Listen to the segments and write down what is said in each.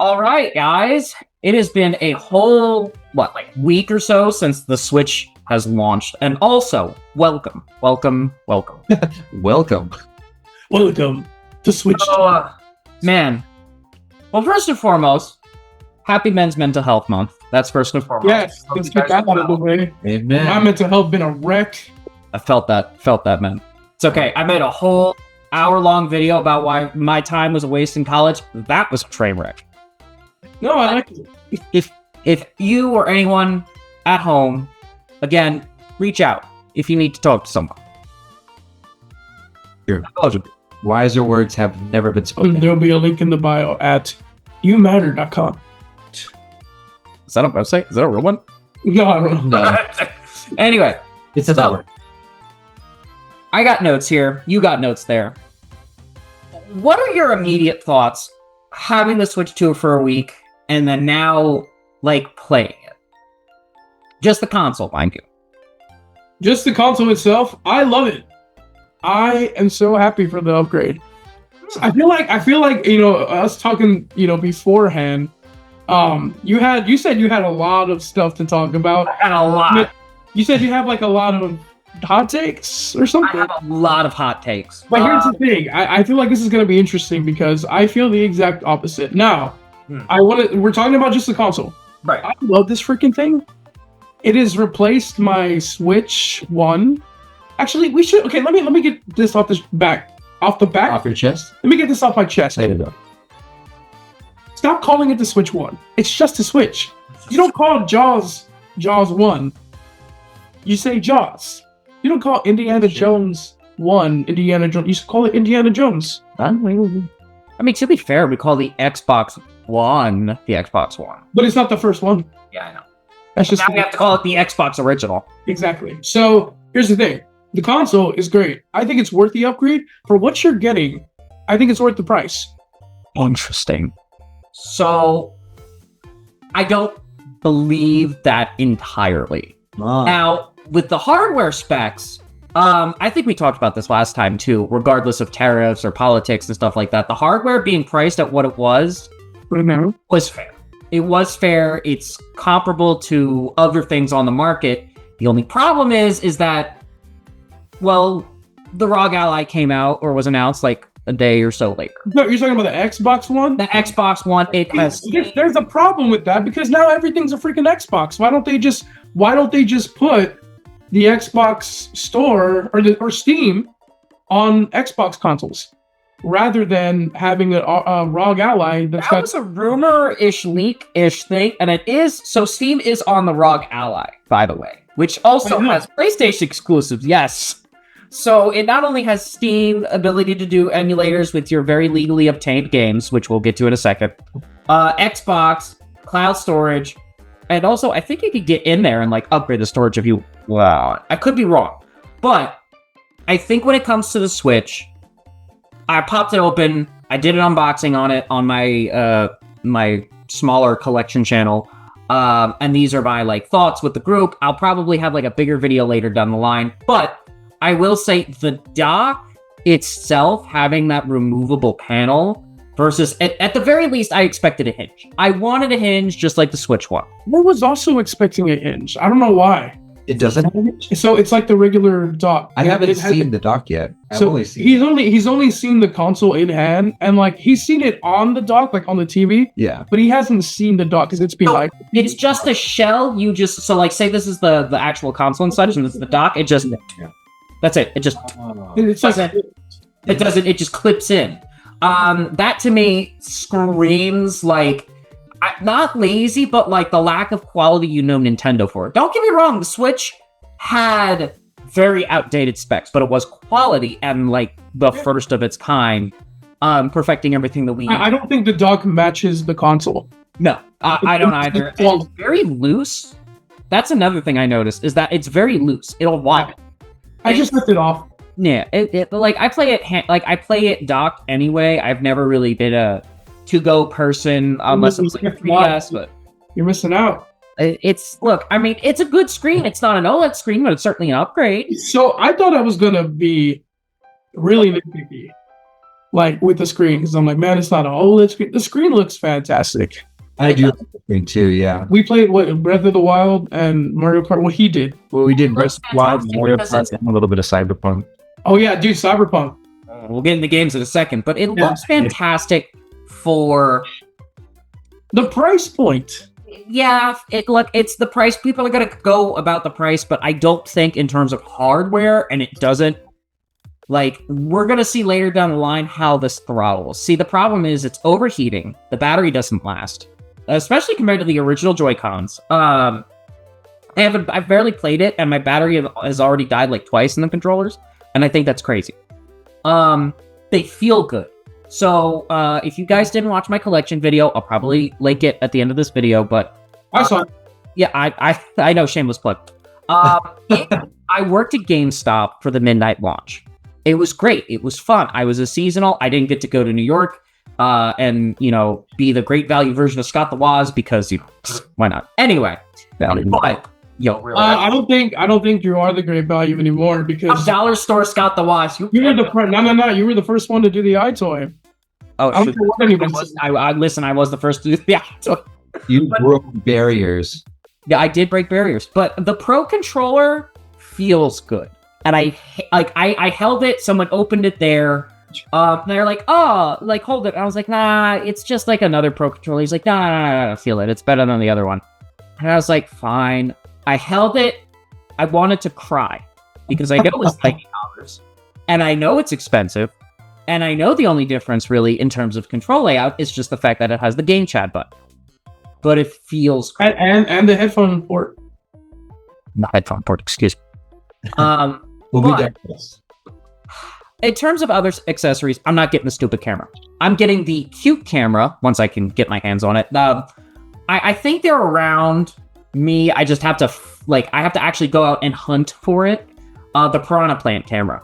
All right, guys. It has been a whole, week or so since the Switch has launched. And also, welcome. Welcome to Switch. Man. Well, first and foremost, happy Men's Mental Health Month. That's first and foremost. Yes, let's get that out of the way. Amen. My mental health been a wreck. I felt that, man. It's okay. I made a whole hour-long video about why my time was a waste in college. That was a train wreck. No, I like it. If you or anyone at home, again, reach out if you need to talk to someone. Wiser words have never been spoken. There'll be a link in the bio at youmatter.com. Is that a website? Is that a real one? No, I don't know. No, Anyway, it's a dollar. I got notes here. You got notes there. What are your immediate thoughts having the Switch 2 for a week and then now, playing it? Just the console, mind you. Just the console itself, I love it. I am so happy for the upgrade. I feel like us talking beforehand. You said you had a lot of stuff to talk about. I had a lot. You said you have a lot of hot takes or I something. have a lot of hot takes. But here's the thing. I feel like this is going to be interesting because I feel the exact opposite. Now, we're talking about just the console. Right. I love this freaking thing. It has replaced my Switch 1. Actually, we should. Okay, let me get this off the back. Off your chest? Let me get this off my chest. Say it up. Stop calling it the Switch 1. It's just a Switch. You don't call Jaws 1. You say Jaws. You don't call Indiana Jones 1 Indiana Jones. You should call it Indiana Jones. I mean, to be fair, we call the Xbox One the Xbox One. But it's not the first one. Yeah, I know. That's just Now we have to call it the Xbox Original. Exactly. So here's the thing. The console is great. I think it's worth the upgrade. For what you're getting, I think it's worth the price. Interesting. So, I don't believe that entirely. Now, with the hardware specs, I think we talked about this last time too, regardless of tariffs or politics and stuff like that, the hardware being priced at what it was fair. It was fair. It's comparable to other things on the market. The only problem is that, well, the ROG Ally came out or was announced a day or so later. No, you're talking about the Xbox One? The Xbox One, it has... There's a problem with that because now everything's a freaking Xbox. Why don't they just put the Xbox store or Steam on Xbox consoles rather than having a ROG Ally that was a rumor-ish, leak-ish thing, and it is... So Steam is on the ROG Ally, by the way, which also has PlayStation exclusives, yes. So it not only has Steam ability to do emulators with your very legally obtained games, which we'll get to in a second, Xbox, cloud storage, and also I think you could get in there and upgrade the storage if you... Wow, I could be wrong. But I think when it comes to the Switch, I popped it open, I did an unboxing on it on my my smaller collection channel, and these are my thoughts with the group. I'll probably have a bigger video later down the line, but I will say the dock itself having that removable panel versus, at the very least, I expected a hinge. I wanted a hinge just like the Switch One. I was also expecting a hinge. I don't know why. It doesn't have a hinge? So it's like the regular dock. I haven't seen the dock yet. He's only seen the console in hand, and he's seen it on the dock, on the TV. Yeah. But he hasn't seen the dock because it's behind. So it's just a shell. You just say this is the actual console inside, and this is the dock. It just... Yeah. That's it. It just it just clips in. That to me screams not lazy, but the lack of quality Nintendo for. Don't get me wrong, the Switch had very outdated specs, but it was quality and the first of its kind, perfecting everything that we... I don't think the dock matches the console. No, I don't either. It's very loose. That's another thing I noticed, is that it's very loose. It'll wobble. I just left it off. Yeah, I play it docked anyway. I've never really been a to-go person unless it's 3DS, but you're missing out. It's a good screen. It's not an OLED screen, but it's certainly an upgrade. So I thought I was gonna be really nitpicky. like with the screen, because I'm like, man, it's not an OLED screen. The screen looks fantastic. I do like the screen too. Yeah. We played Breath of the Wild and Mario Kart. Well, he did. Well, we did Breath of the Wild, fantastic Mario because Kart, and a little bit of Cyberpunk. Oh yeah, dude, Cyberpunk. We'll get into games in a second, but it Yeah. looks fantastic for. The price point. Yeah, it's the price. People are gonna go about the price, but I don't think in terms of hardware, and it doesn't. Like, we're gonna see later down the line how this throttles. See, the problem is it's overheating. The battery doesn't last, especially compared to the original Joy-Cons. I've barely played it, and my battery has already died like twice in the controllers, and I think that's crazy. They feel good. So, if you guys didn't watch my collection video, I'll probably link it at the end of this video, but... I saw it. Yeah, I know, shameless plug. I worked at GameStop for the midnight launch. It was great. It was fun. I was a seasonal. I didn't get to go to New York, and, you know, be the great value version of Scott the Woz, because, you know, why not? Anyway, but... Yo, really? I don't think you are the great value anymore, because Dollar Store Scott the Woz. you were the first. No. You were the first one to do the iToy. Oh, I don't care what anyone listen, says. I was the first to do the iToy. You broke barriers. Yeah, I did break barriers, but the Pro controller feels good, and I held it. Someone opened it there. They're like, oh, like hold it. I was like, nah, it's just like another Pro controller. He's like, nah, feel it. It's better than the other one. And I was like, fine. I held it. I wanted to cry because I know it's $90, and I know it's expensive, and I know the only difference really in terms of control layout is just the fact that it has the game chat button. But it feels great. And the headphone port. The headphone port, excuse me. We'll be there. In terms of other accessories, I'm not getting the stupid camera. I'm getting the cute camera once I can get my hands on it. I think they're around me. I just have to I have to actually go out and hunt for it. The Piranha Plant camera.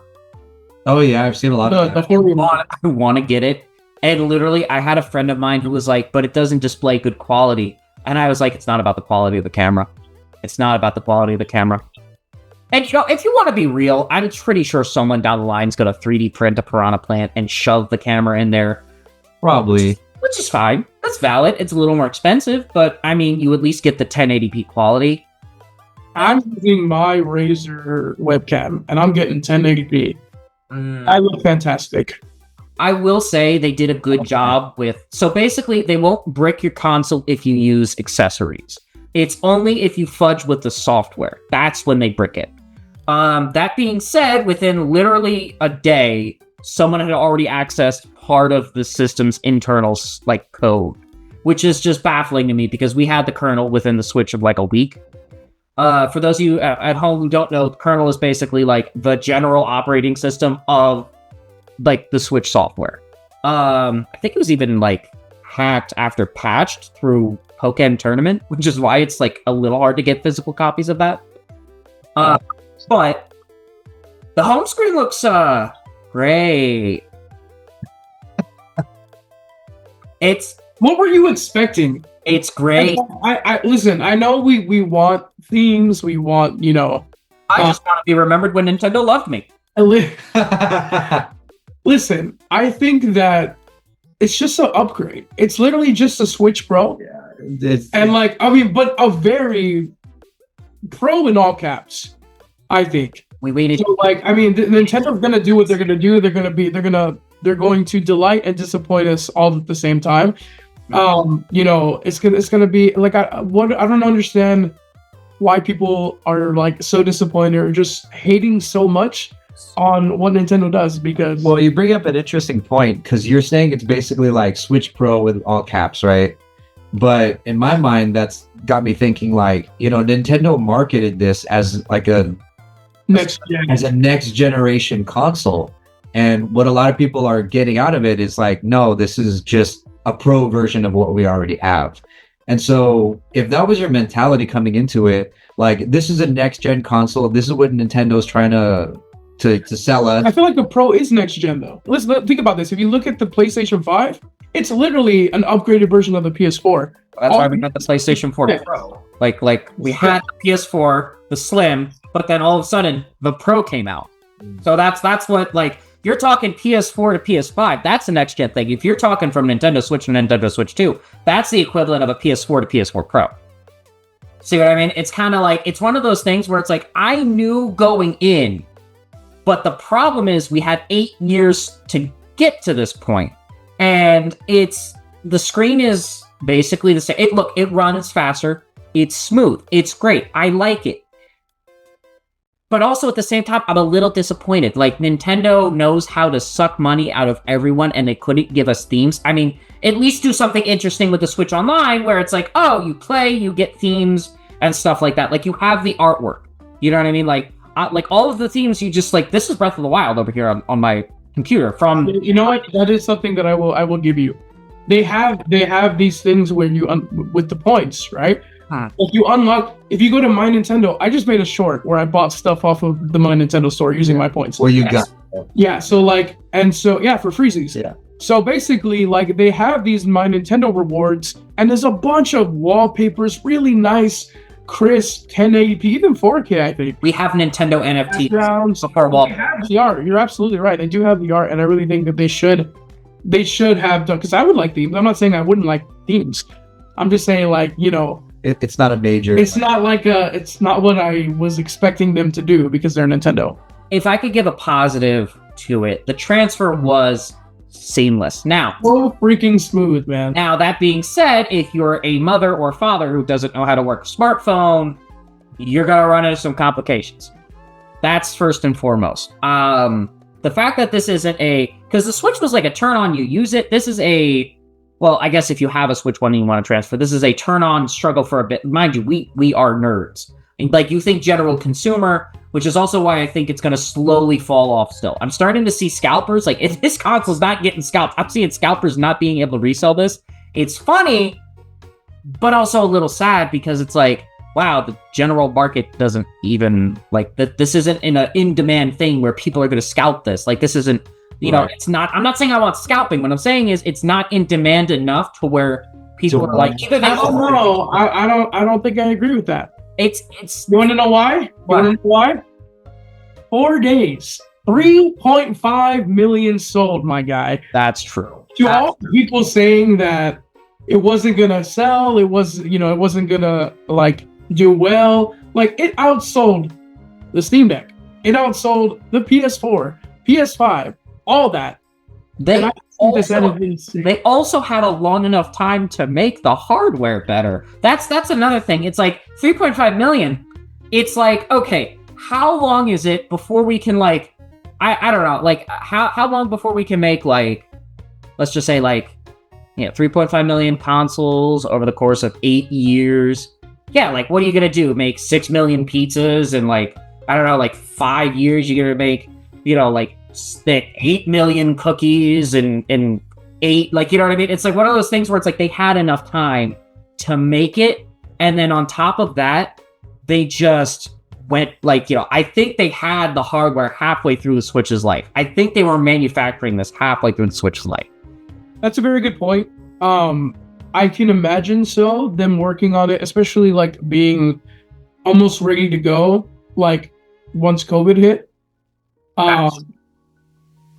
Oh yeah, I've seen a lot of that. I want to get it, and literally, I had a friend of mine who was like, "But it doesn't display good quality," and I was like, "It's not about the quality of the camera. It's not about the quality of the camera." And, you know, if you want to be real, I'm pretty sure someone down the line is going to 3D print a Piranha Plant and shove the camera in there. Probably. Which is fine. That's valid. It's a little more expensive, but, I mean, you at least get the 1080p quality. I'm using my Razer webcam, and I'm getting 1080p. I look fantastic. I will say they did a good job with... So, basically, they won't brick your console if you use accessories. It's only if you fudge with the software. That's when they brick it. That being said, within literally a day, someone had already accessed part of the system's internal code, which is just baffling to me because we had the kernel within the Switch of like a week. For those of you at home who don't know, the kernel is basically like the general operating system of like the Switch software. I think it was even like hacked after patched through Pokken Tournament, which is why it's like a little hard to get physical copies of that. But the home screen looks great. What were you expecting? It's great. I listen. I know we want themes. We want, you know. I just want to be remembered when Nintendo loved me. Listen, I think that it's just an upgrade. It's literally just a Switch Pro. Yeah. But a very pro in all caps. I think. We waited. So, Nintendo's gonna do what they're gonna do. They're going to delight and disappoint us all at the same time. It's gonna be like I don't understand why people are like so disappointed or just hating so much on what Nintendo does, because well, you bring up an interesting point because you're saying it's basically like Switch Pro with all caps, right? But in my mind, that's got me thinking like, you know, Nintendo marketed this as like a next generation console, and what a lot of people are getting out of it is like, no, this is just a pro version of what we already have. And so if that was your mentality coming into it, like this is a next gen console, this is what Nintendo's trying to sell us. I feel like the Pro is next gen though. Let's think about this. If you look at the PlayStation 5, it's literally an upgraded version of the PS4. That's why we got the PlayStation 4 Pro. Like we had the PS4, the Slim, but then all of a sudden the Pro came out. So that's what like. you're talking PS4 to PS5, that's the next gen thing. If you're talking from Nintendo Switch to Nintendo Switch 2, that's the equivalent of a PS4 to PS4 Pro. See what I mean? It's kind of like, it's one of those things where it's like, I knew going in, but the problem is we had 8 years to get to this point. And the screen is basically the same. It runs faster. It's smooth. It's great. I like it. But also at the same time, I'm a little disappointed. Like, Nintendo knows how to suck money out of everyone, and they couldn't give us themes. I mean, at least do something interesting with the Switch Online, where it's like, oh, you play, you get themes and stuff like that. Like, you have the artwork. You know what I mean? Like all of the themes, you just like, this is Breath of the Wild over here on my computer. From you know what? That is something that I will give you. They have these things where you with the points, right? If you unlock, if you go to My Nintendo, I just made a short where I bought stuff off of the My Nintendo store using my points. Well, you got. Yeah, so like, and so yeah, for freezies. Yeah. So basically, like, they have these My Nintendo rewards, and there's a bunch of wallpapers, really nice, crisp, 1080p, even 4K. I think we have Nintendo NFT before wall. They have the art. You're absolutely right. They do have the art, and I really think that they should have done, because I would like themes. I'm not saying I wouldn't like themes. I'm just saying, like, you know. It's not a major. It's not like it's not what I was expecting them to do because they're Nintendo. If I could give a positive to it, the transfer was seamless. Now, so freaking smooth, man. Now, that being said, if you're a mother or father who doesn't know how to work a smartphone, you're gonna run into some complications. That's first and foremost. The fact that this isn't because the Switch was like a turn on, you use it. This is well, I guess if you have a Switch One and you want to transfer, this is a turn-on struggle for a bit. Mind you, we are nerds. And, like, you think general consumer, which is also why I think it's going to slowly fall off still. I'm starting to see scalpers. Like, if this console's not getting scalped, I'm seeing scalpers not being able to resell this. It's funny, but also a little sad because it's like, wow, the general market doesn't even, like, this isn't an in-demand thing where people are going to scalp this. Like, this isn't... You know, it's not. I'm not saying I want scalping. What I'm saying is, it's not in demand enough to where people are like. Either I don't know. I don't think I agree with that. It's. You want to know why? You want to know why? 4 days, 3.5 million sold, my guy. That's true. To all people saying that it wasn't gonna sell, it wasn't gonna like do well. Like, it outsold the Steam Deck. It outsold the PS4, PS5. All that. They also had a long enough time to make the hardware better. That's another thing. It's like 3.5 million. It's like, okay, how long is it before we can, like, I don't know, like, how long before we can make, like, let's just say, like, 3.5 million consoles over the course of 8 years. Yeah, like, what are you gonna do? Make 6 million pizzas in, like, I don't know, like 5 years? You're gonna make, like, 8 million cookies and 8, like, you know what I mean? It's like one of those things where it's like they had enough time to make it, and then on top of that, they just went, like, I think they had the hardware halfway through the Switch's life. I think they were manufacturing this halfway through the Switch's life. That's a very good point. I can imagine them working on it, especially like being almost ready to go, like, once COVID hit.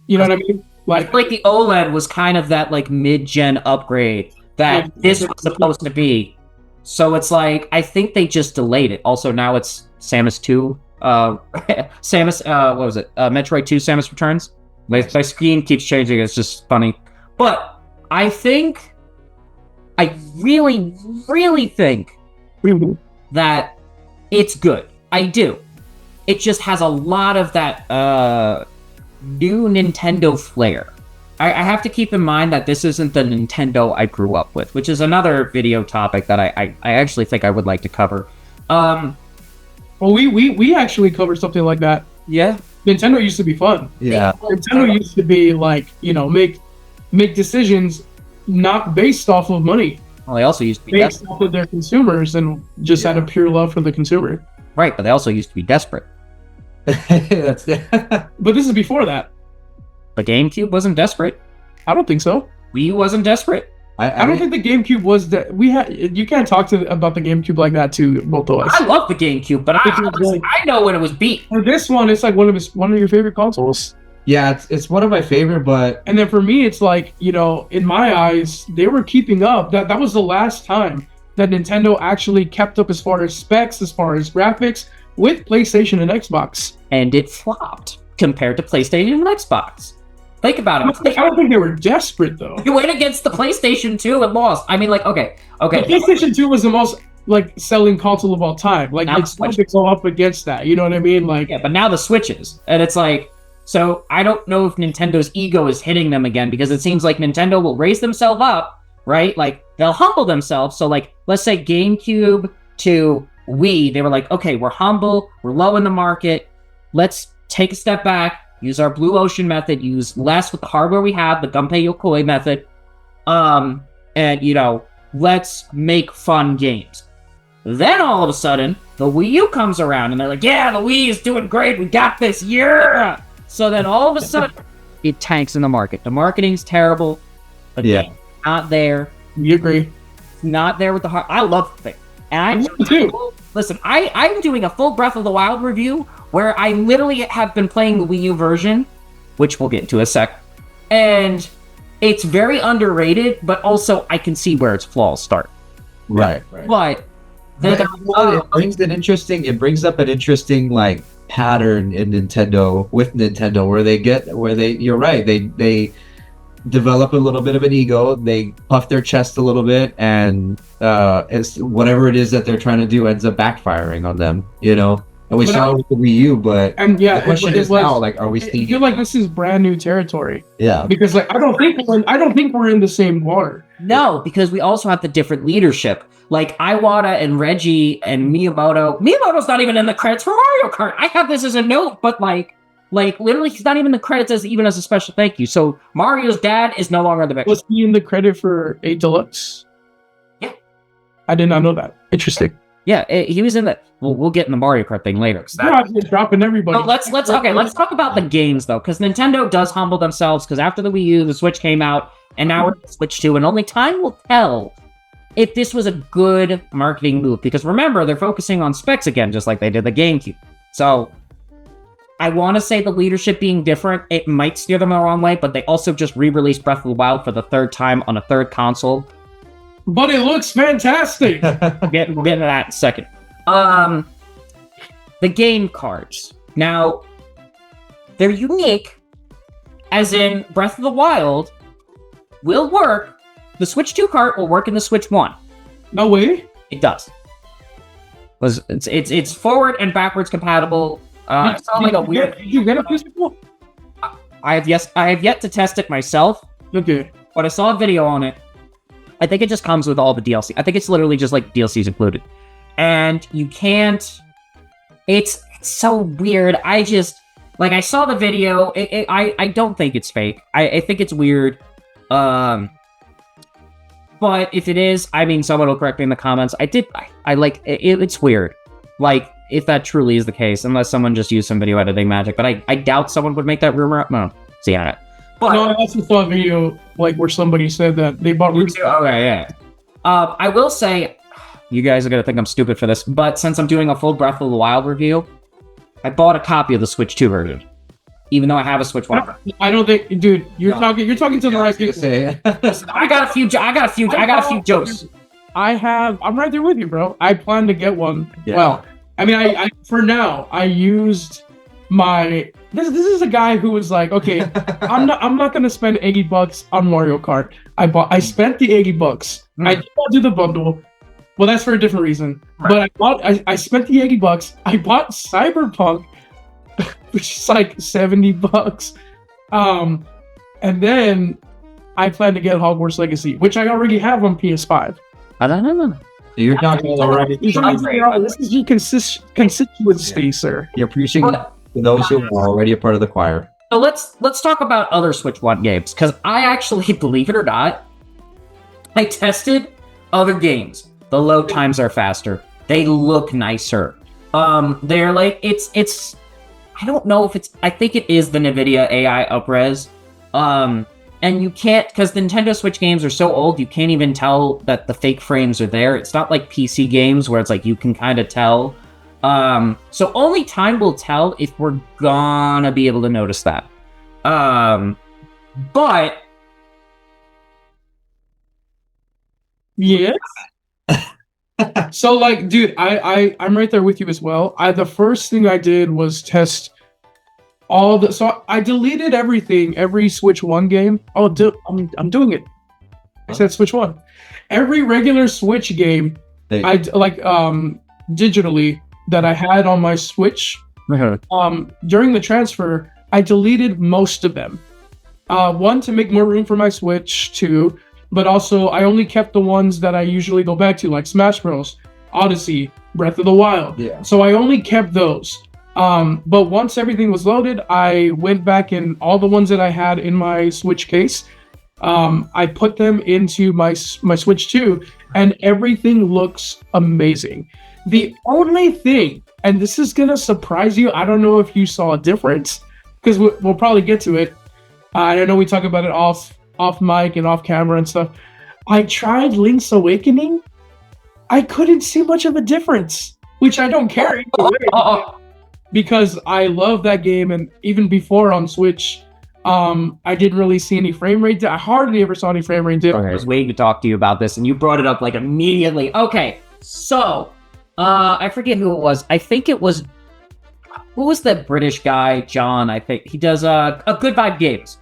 You know what I mean? Like the OLED was kind of that, like, mid-gen upgrade that this was supposed to be. So it's like, I think they just delayed it. Also, now it's Samus 2. Samus, what was it? Metroid 2 Samus Returns? My screen keeps changing. It's just funny. But I really, really think that it's good. I do. It just has a lot of that, new Nintendo flair. I have to keep in mind that this isn't the Nintendo I grew up with, which is another video topic that I actually think I would like to cover. Well, we actually covered something like that. Yeah. Nintendo used to be fun. Yeah. Nintendo used to be like, make decisions not based off of money. Well, they also used to be based off of their consumers and just had a pure love for the consumer. Right, but they also used to be desperate. But this is before that. The GameCube wasn't desperate. I don't think so. Wii wasn't desperate. I don't think the GameCube was that. You can't talk about the GameCube like that to both of us. I love the GameCube, but I know when it was beat. For this one, it's like one of your favorite consoles. Yeah, it's one of my favorite, but And then for me, it's like, you know, in my eyes, they were keeping up. That was the last time that Nintendo actually kept up as far as specs, as far as graphics, with PlayStation and Xbox. And it flopped compared to PlayStation and Xbox. Think about it. I don't think they were desperate, though. You went against the PlayStation 2 and lost. I mean, like, okay. The PlayStation 2 was the most, like, selling console of all time. Like, Now it's hard to go up against that. You know what I mean? Like, Yeah, but now the Switches. And it's like, so I don't know if Nintendo's ego is hitting them again, because it seems like Nintendo will raise themselves up, right? Like, they'll humble themselves. So, like, let's say GameCube to Wii, they were like, okay, we're humble, we're low in the market, let's take a step back, use our blue ocean method, use less with the hardware we have, the Gunpei Yokoi method, and, you know, let's make fun games. Then all of a sudden, the Wii U comes around, and they're like, yeah, the Wii is doing great, we got this, yeah! So then all of a sudden, it tanks in the market. The marketing's terrible, but Yeah. not there. you agree? Not there with the heart. I love the thing. And Me too. listen, I'm doing a full Breath of the Wild review where I literally have been playing the Wii U version, which we'll get into in a sec. And it's very underrated, but also I can see where its flaws start. right. But But it brings up an interesting like pattern in Nintendo with Nintendo where you're right, they develop a little bit of an ego, they puff their chest a little bit, and it's whatever it is that they're trying to do ends up backfiring on them, you know. And we saw it with the Wii U, but And yeah, the question it is was, now, like, are we I seeing feel like this is brand new territory yeah. because, like, I don't think we're in the same water. no, because we also have the different leadership. Like Iwata and Reggie and Miyamoto. Miyamoto's not even in the credits for Mario Kart. I have this as a note, but like literally he's not even in the credits as a special thank you. So Mario's dad is no longer in the picture. Was he in the credit for 8 Deluxe? Yeah. I did not know that. Interesting. Yeah, he was in the. We'll get in the Mario Kart thing later. 'Cause that- Yeah, you're dropping everybody. So let's talk about the games though, because Nintendo does humble themselves. Because after the Wii U, the Switch came out, and now we're on the Switch 2, and only time will tell if this was a good marketing move. Because remember, they're focusing on specs again, just like they did the GameCube. So I want to say the leadership being different, it might steer them the wrong way, but they also just re-released Breath of the Wild for the third time on a third console. But it looks fantastic. We'll get into that in a second. The game cards. Now, they're unique, as in Breath of the Wild will work. The Switch 2 cart will work in the Switch 1. No way. It does. It's forward and backwards compatible. It's not like a weird. Did you get a physical? I have yet to test it myself, Okay. but I saw a video on it. I think it just comes with all the DLC. I think it's literally just like DLCs included, and you can't. It's so weird. I just I saw the video. I don't think it's fake. I think it's weird. But if it is, I mean, someone will correct me in the comments. I like it, it's weird. Like, if that truly is the case, unless someone just used some video editing magic. But I doubt someone would make that rumor up. No, it's the internet. But No, I also saw a video where somebody said that they bought roots. okay, yeah. I will say, you guys are gonna think I'm stupid for this, but since I'm doing a full Breath of the Wild review, I bought a copy of the Switch 2 version, even though I have a Switch 1. I don't think, dude, you're talking to the right people. say I got a few jokes. I'm right there with you, bro. I plan to get one. Yeah. Well, I mean, I for now, I used my. This is a guy who was like, okay, I'm not gonna spend $80 on Mario Kart. I spent the $80. I did not do the bundle. Well, that's for a different reason. Right. But I spent the $80. I bought Cyberpunk, which is like $70. And then I plan to get Hogwarts Legacy, which I already have on PS5. No. you're talking already. This is your consistency, sir. You're preaching to those who are already a part of the choir. So let's talk about other Switch 1 games, because I actually, believe it or not, I tested other games. The load times are faster. They look nicer. They're like, it's I don't know if I think it is the NVIDIA AI upres. And you can't, because Nintendo Switch games are so old, you can't even tell that the fake frames are there. It's not like PC games where it's like you can kind of tell. So only time will tell if we're gonna be able to notice that. But Yeah. So like, dude, I'm right there with you as well. The first thing I did was test so I deleted every Switch 1 game. I'm doing it. I said Switch 1. Every regular Switch game digitally that I had on my Switch during the transfer, I deleted most of them. One, to make more room for my Switch, two, but also I only kept the ones that I usually go back to, like Smash Bros, Odyssey, Breath of the Wild. Yeah. So I only kept those. But once everything was loaded, I went back in all the ones that I had in my Switch case. I put them into my Switch 2, and everything looks amazing. The only thing, and this is gonna surprise you, I don't know if you saw a difference, because we'll probably get to it. I know we talk about it off mic and off camera and stuff. I tried Link's Awakening. I couldn't see much of a difference, which I don't care either way, because I love that game, and even before on Switch, I didn't really see any frame rate. I hardly ever saw any frame rate dip. I was waiting to talk to you about this, and you brought it up like immediately. Okay, so I forget who it was. I think it was, who was that British guy? John, I think he does a Good Vibe Games.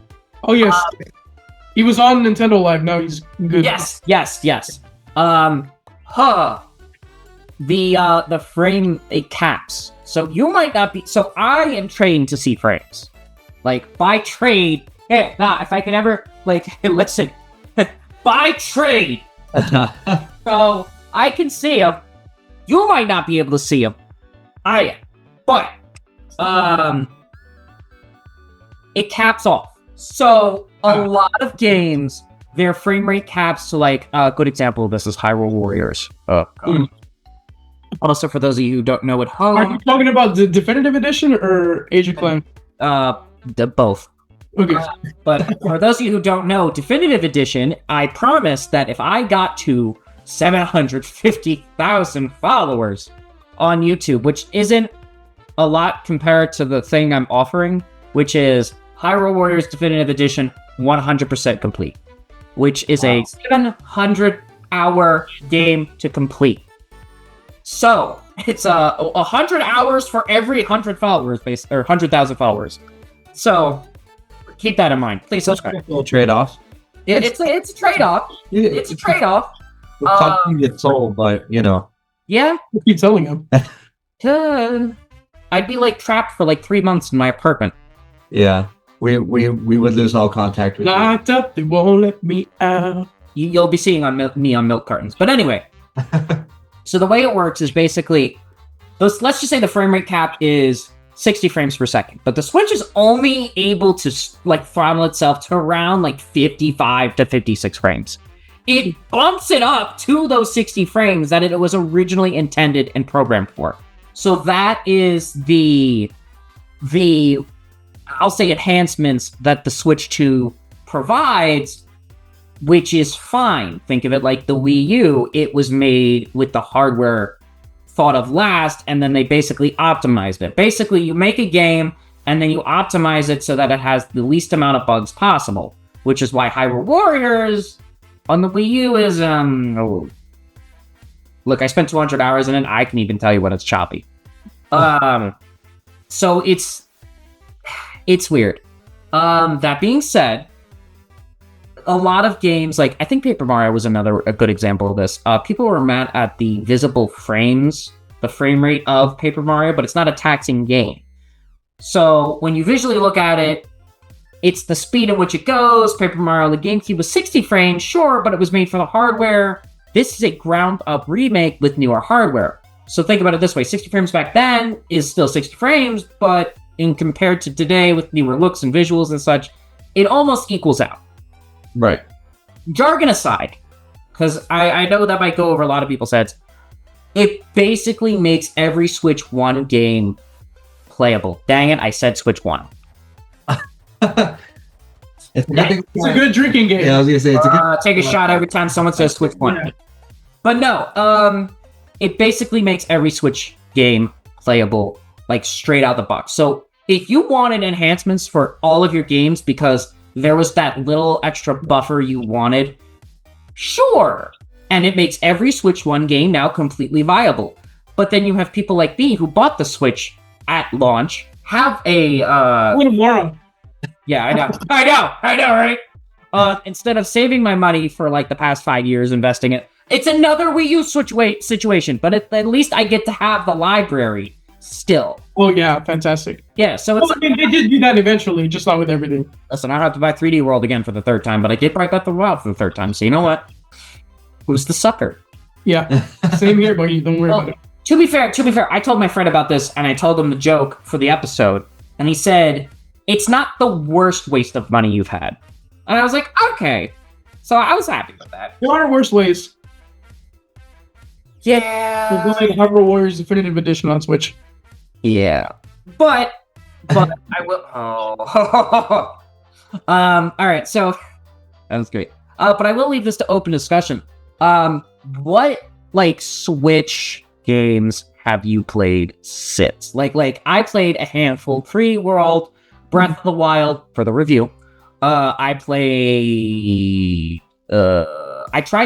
Oh yes, he was on Nintendo Live. Now he's good. Yes. The frame it caps. So you might not be. So I am trained to see frames. Like by trade. Hey, if I can ever listen. By trade. So I can see them. You might not be able to see them. I am. But it caps off. So a lot of games, their frame rate caps to a good example of this is Hyrule Warriors. Also, for those of you who don't know at home, are you talking about the Definitive Edition or Age of Clan? Both. Okay. But for those of you who don't know, Definitive Edition, I promised that if I got to 750,000 followers on YouTube, which isn't a lot compared to the thing I'm offering, which is Hyrule Warriors Definitive Edition 100% complete, which is a 700-hour game to complete. So it's 100 hours for every 100 followers, or 100,000 followers. So keep that in mind. Please subscribe. A little trade-off. It's a trade-off. It's a trade-off. Something gets sold, but Yeah. What are you telling him? I'd be trapped for 3 months in my apartment. Yeah. We would lose all contact with Locked up, they won't let me out. You'll be seeing me on milk cartons. But anyway, so the way it works is basically, let's just say the frame rate cap is 60 frames per second, but the Switch is only able to throttle itself to around 55 to 56 frames. It bumps it up to those 60 frames that it was originally intended and programmed for. So that is the I'll say enhancements that the Switch 2 provides, which is fine. Think of it like the Wii U. It was made with the hardware thought of last, and then they basically optimized it. Basically, you make a game, and then you optimize it so that it has the least amount of bugs possible, which is why Hyrule Warriors on the Wii U is, look, I spent 200 hours in it. I can even tell you when it's choppy. So it's weird. That being said, a lot of games, I think Paper Mario was a good example of this. People were mad at the visible frames, the frame rate of Paper Mario, but it's not a taxing game. So when you visually look at it, it's the speed at which it goes. Paper Mario on the GameCube was 60 frames, sure, but it was made for the hardware. This is a ground-up remake with newer hardware. So think about it this way. 60 frames back then is still 60 frames, but in compared to today with newer looks and visuals and such, it almost equals out. Right. Jargon aside, because I know that might go over a lot of people's heads, it basically makes every Switch 1 game playable. Dang it, I said Switch 1. It's a good drinking game. Yeah, I was gonna say it's a good. Take a shot every time someone says Switch 1. Yeah. But no, it basically makes every Switch game playable, straight out the box. So if you wanted enhancements for all of your games because there was that little extra buffer you wanted, sure. And it makes every Switch 1 game now completely viable. But then you have people like me who bought the Switch at launch, have a... What a moron. Yeah, I know, right? Instead of saving my money for like the past 5 years investing it, it's another Wii U Switch situation, but at least I get to have the library still. Oh yeah, fantastic. Yeah, so it's... Well, they did do that eventually, just not with everything. Listen, I don't have to buy 3D World again for the third time, but I did buy Breath of the Wild for the third time, so you know what? Who's the sucker? Yeah, same here, buddy. Don't worry about it. To be fair, I told my friend about this, and I told him the joke for the episode, and he said, it's not the worst waste of money you've had. And I was like, okay. So I was happy with that. There are worse ways. Yeah. We're playing Hyrule Warriors Definitive Edition on Switch. Yeah. But I will... Oh. Alright, so... That was great. But I will leave this to open discussion. What, like, Switch games have you played since? Like I played a handful. 3D World, Breath of the Wild for the review. I tried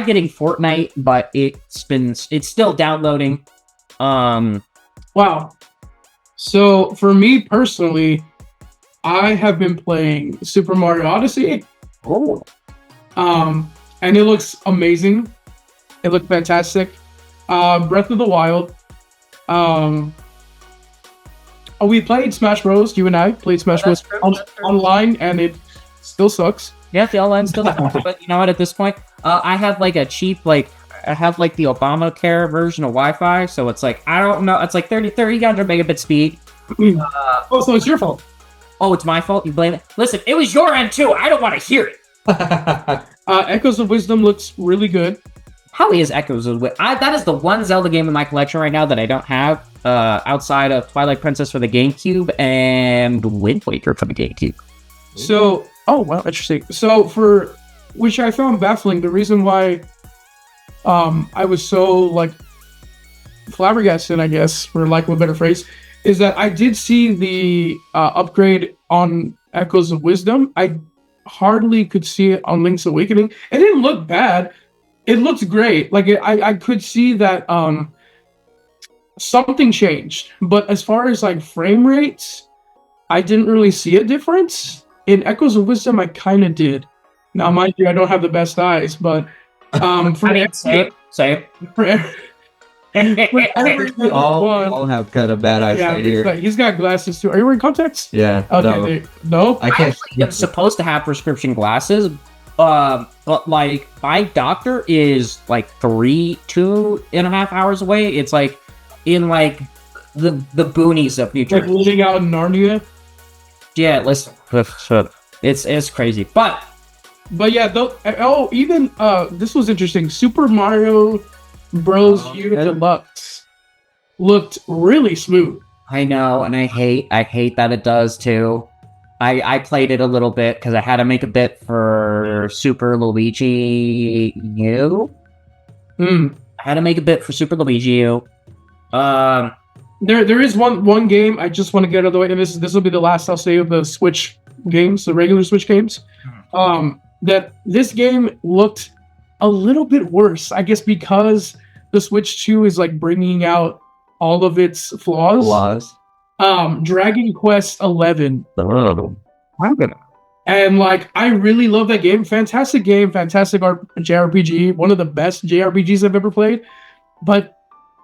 getting Fortnite, but it's still downloading. Wow. So for me personally, I have been playing Super Mario Odyssey. Oh. And it looks amazing. It looked fantastic. Breath of the Wild. We played Smash Bros. You and I played Smash Bros. Online, and it still sucks. Yeah, the online still sucks. But you know what? At this point, I have like a cheap, like I have like the Obamacare version of Wi-Fi, so it's like I don't know. It's like 300 megabit speed. Oh, so it's your fault. Oh, it's my fault. You blame it. Listen, it was your end too. I don't want to hear it. Echoes of Wisdom looks really good. How is Echoes of Wisdom? That is the one Zelda game in my collection right now that I don't have, outside of Twilight Princess for the GameCube and Wind Waker for the GameCube. So, oh wow, interesting. So for which I found baffling, the reason why I was so like flabbergasted, I guess, for lack of a better phrase, is that I did see the upgrade on Echoes of Wisdom. I hardly could see it on Link's Awakening. It didn't look bad. It looked great. Like I could see that something changed. But as far as like frame rates, I didn't really see a difference. In Echoes of Wisdom, I kind of did. Now, mind you, I don't have the best eyes, but Same. We all have kind of bad eyesight here. He's got glasses too. Are you wearing contacts? Yeah. Okay. No. I can't. I'm supposed to have prescription glasses, but like my doctor is like 2.5 hours away. It's like in like the boonies of New Like Jersey. living out in Narnia. Yeah, listen, it's crazy, but yeah, though. Oh, even this was interesting. Super Mario Bros. U Deluxe looked really smooth. I know, and I hate that it does too. I played it a little bit because I had to make a bit for Super Luigi U. I had to make a bit for Super Luigi U. There is one game I just want to get out of the way, and this will be the last I'll say of the Switch games, the regular Switch games. That this game looked a little bit worse, I guess, because the Switch 2 is like bringing out all of its flaws. Dragon Quest 11. And like, I really love that game. Fantastic game, fantastic JRPG, one of the best JRPGs I've ever played. But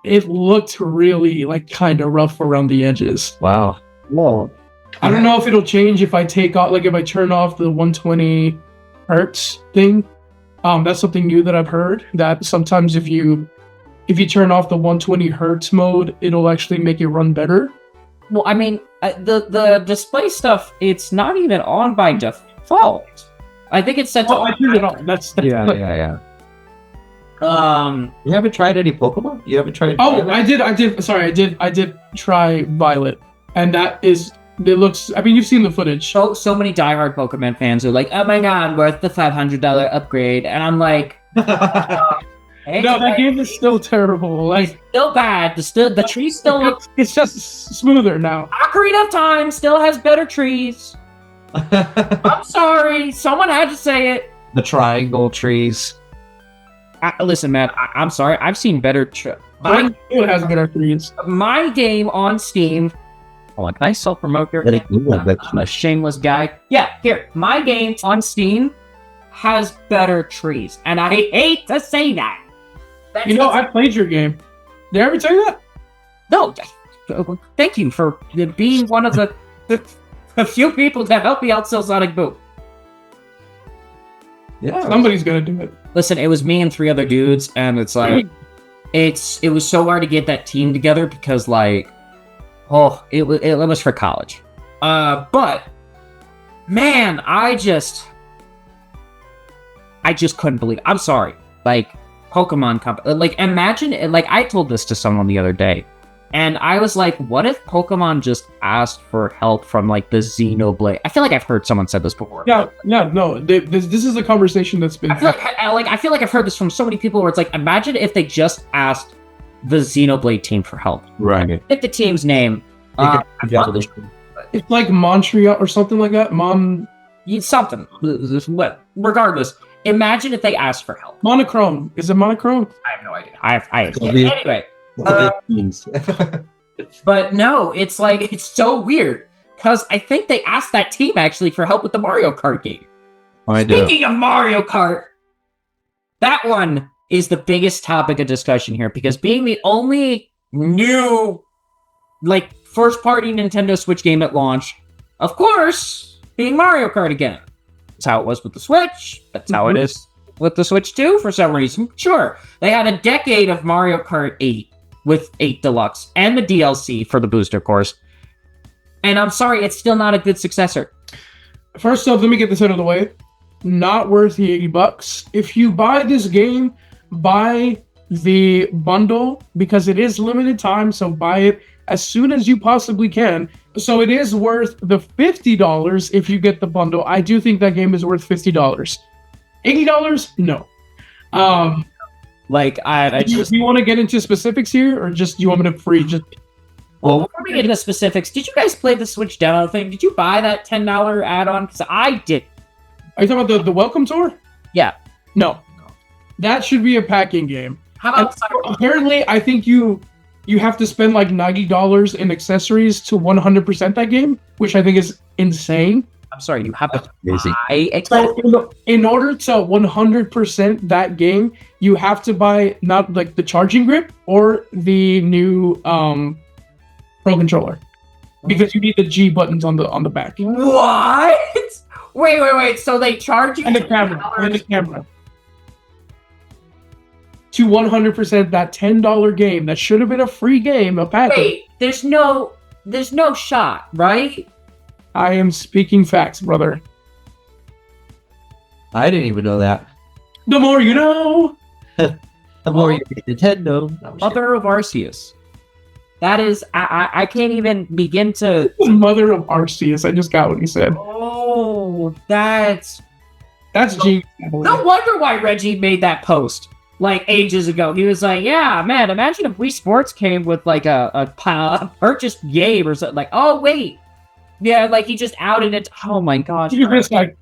it looked really like kind of rough around the edges. Wow. Whoa. I don't know if it'll change if I take off, like if I turn off the 120 hertz thing. That's something new that I've heard, that sometimes if you turn off the 120 hertz mode, it'll actually make it run better. Well, I mean, the display stuff, it's not even on by default. I think it's set to... I turned it on. That's Yeah. You haven't tried any Pokemon? You haven't tried... Oh, I did. Sorry, I did try Violet. And it looks... I mean, you've seen the footage. So many diehard Pokemon fans are like, oh my god, worth the $500 upgrade. And I'm like... No, that game is still terrible. Like, still bad. The trees still look. it's just smoother now. Ocarina of Time still has better trees. I'm sorry, someone had to say it. The triangle trees. Listen, man, I'm sorry. I've seen better. It has better trees. My game on Steam. Hold on, can I self-promote here? I'm a shameless guy. Yeah, here. My game on Steam has better trees, and I hate to say that. You know, I played your game. Did I ever tell you that? No. Thank you for being one of the few people that helped me out sell Sonic Boom. Yeah. Somebody's gonna do it. Listen, it was me and 3 other dudes, and it's like, it was so hard to get that team together because, like, it was for college. But man, I just couldn't believe it. I'm sorry. Like, Pokemon like, imagine, like, I told this to someone the other day, and I was like, what if Pokemon just asked for help from, like, the Xenoblade? I feel like I've heard someone said this before. Yeah, no. This is a conversation that's been. I feel like I've heard this from so many people where it's like, imagine if they just asked the Xenoblade team for help. Right. Pick the team's name. It's like Montreal or something like that. Something. Regardless, imagine if they asked for help. Monochrome. Is it Monochrome? I have no idea. Anyway. But no, it's like, it's so weird. Because I think they asked that team actually for help with the Mario Kart game. Speaking of Mario Kart, that one is the biggest topic of discussion here. Because being the only new, like, first-party Nintendo Switch game at launch, of course, being Mario Kart again. That's how it was with the Switch. That's how it is with the Switch 2 for some reason. Sure, they had a decade of Mario Kart 8 with 8 Deluxe and the DLC for the booster course. And I'm sorry, it's still not a good successor. First off, let me get this out of the way. Not worth the $80. If you buy this game, buy the bundle because it is limited time, so buy it as soon as you possibly can. So it is worth the $50 if you get the bundle. I do think that game is worth $50. $80? No. Like, I just... Do you want to get into specifics here, or just you want me to free? Well, before we get into specifics, did you guys play the Switch demo thing? Did you buy that $10 add-on? Because I did. Are you talking about the welcome tour? Yeah. No. That should be a packing game. How about... Apparently, I think you have to spend like $90 in accessories to 100% that game, which I think is insane. I'm sorry, you have to buy So in order to 100% that game, you have to buy not like the charging grip or the new Pro controller, because you need the G buttons on the back. What? Wait. So they charge you and the camera. To 100% that $10 game that should have been a free game, a package. Wait, there's no shot, right? I am speaking facts, brother. I didn't even know that. The more you know. The more you get Nintendo. Mother of Arceus. That is, I can't even begin to... Mother of Arceus. I just got what he said. Oh, that's genius. No wonder why Reggie made that post, like, ages ago. He was like, yeah, man, imagine if Wii Sports came with, like, a purchased game or something. Like, oh, wait. Yeah, like, he just outed it. Oh, my gosh. You're just like,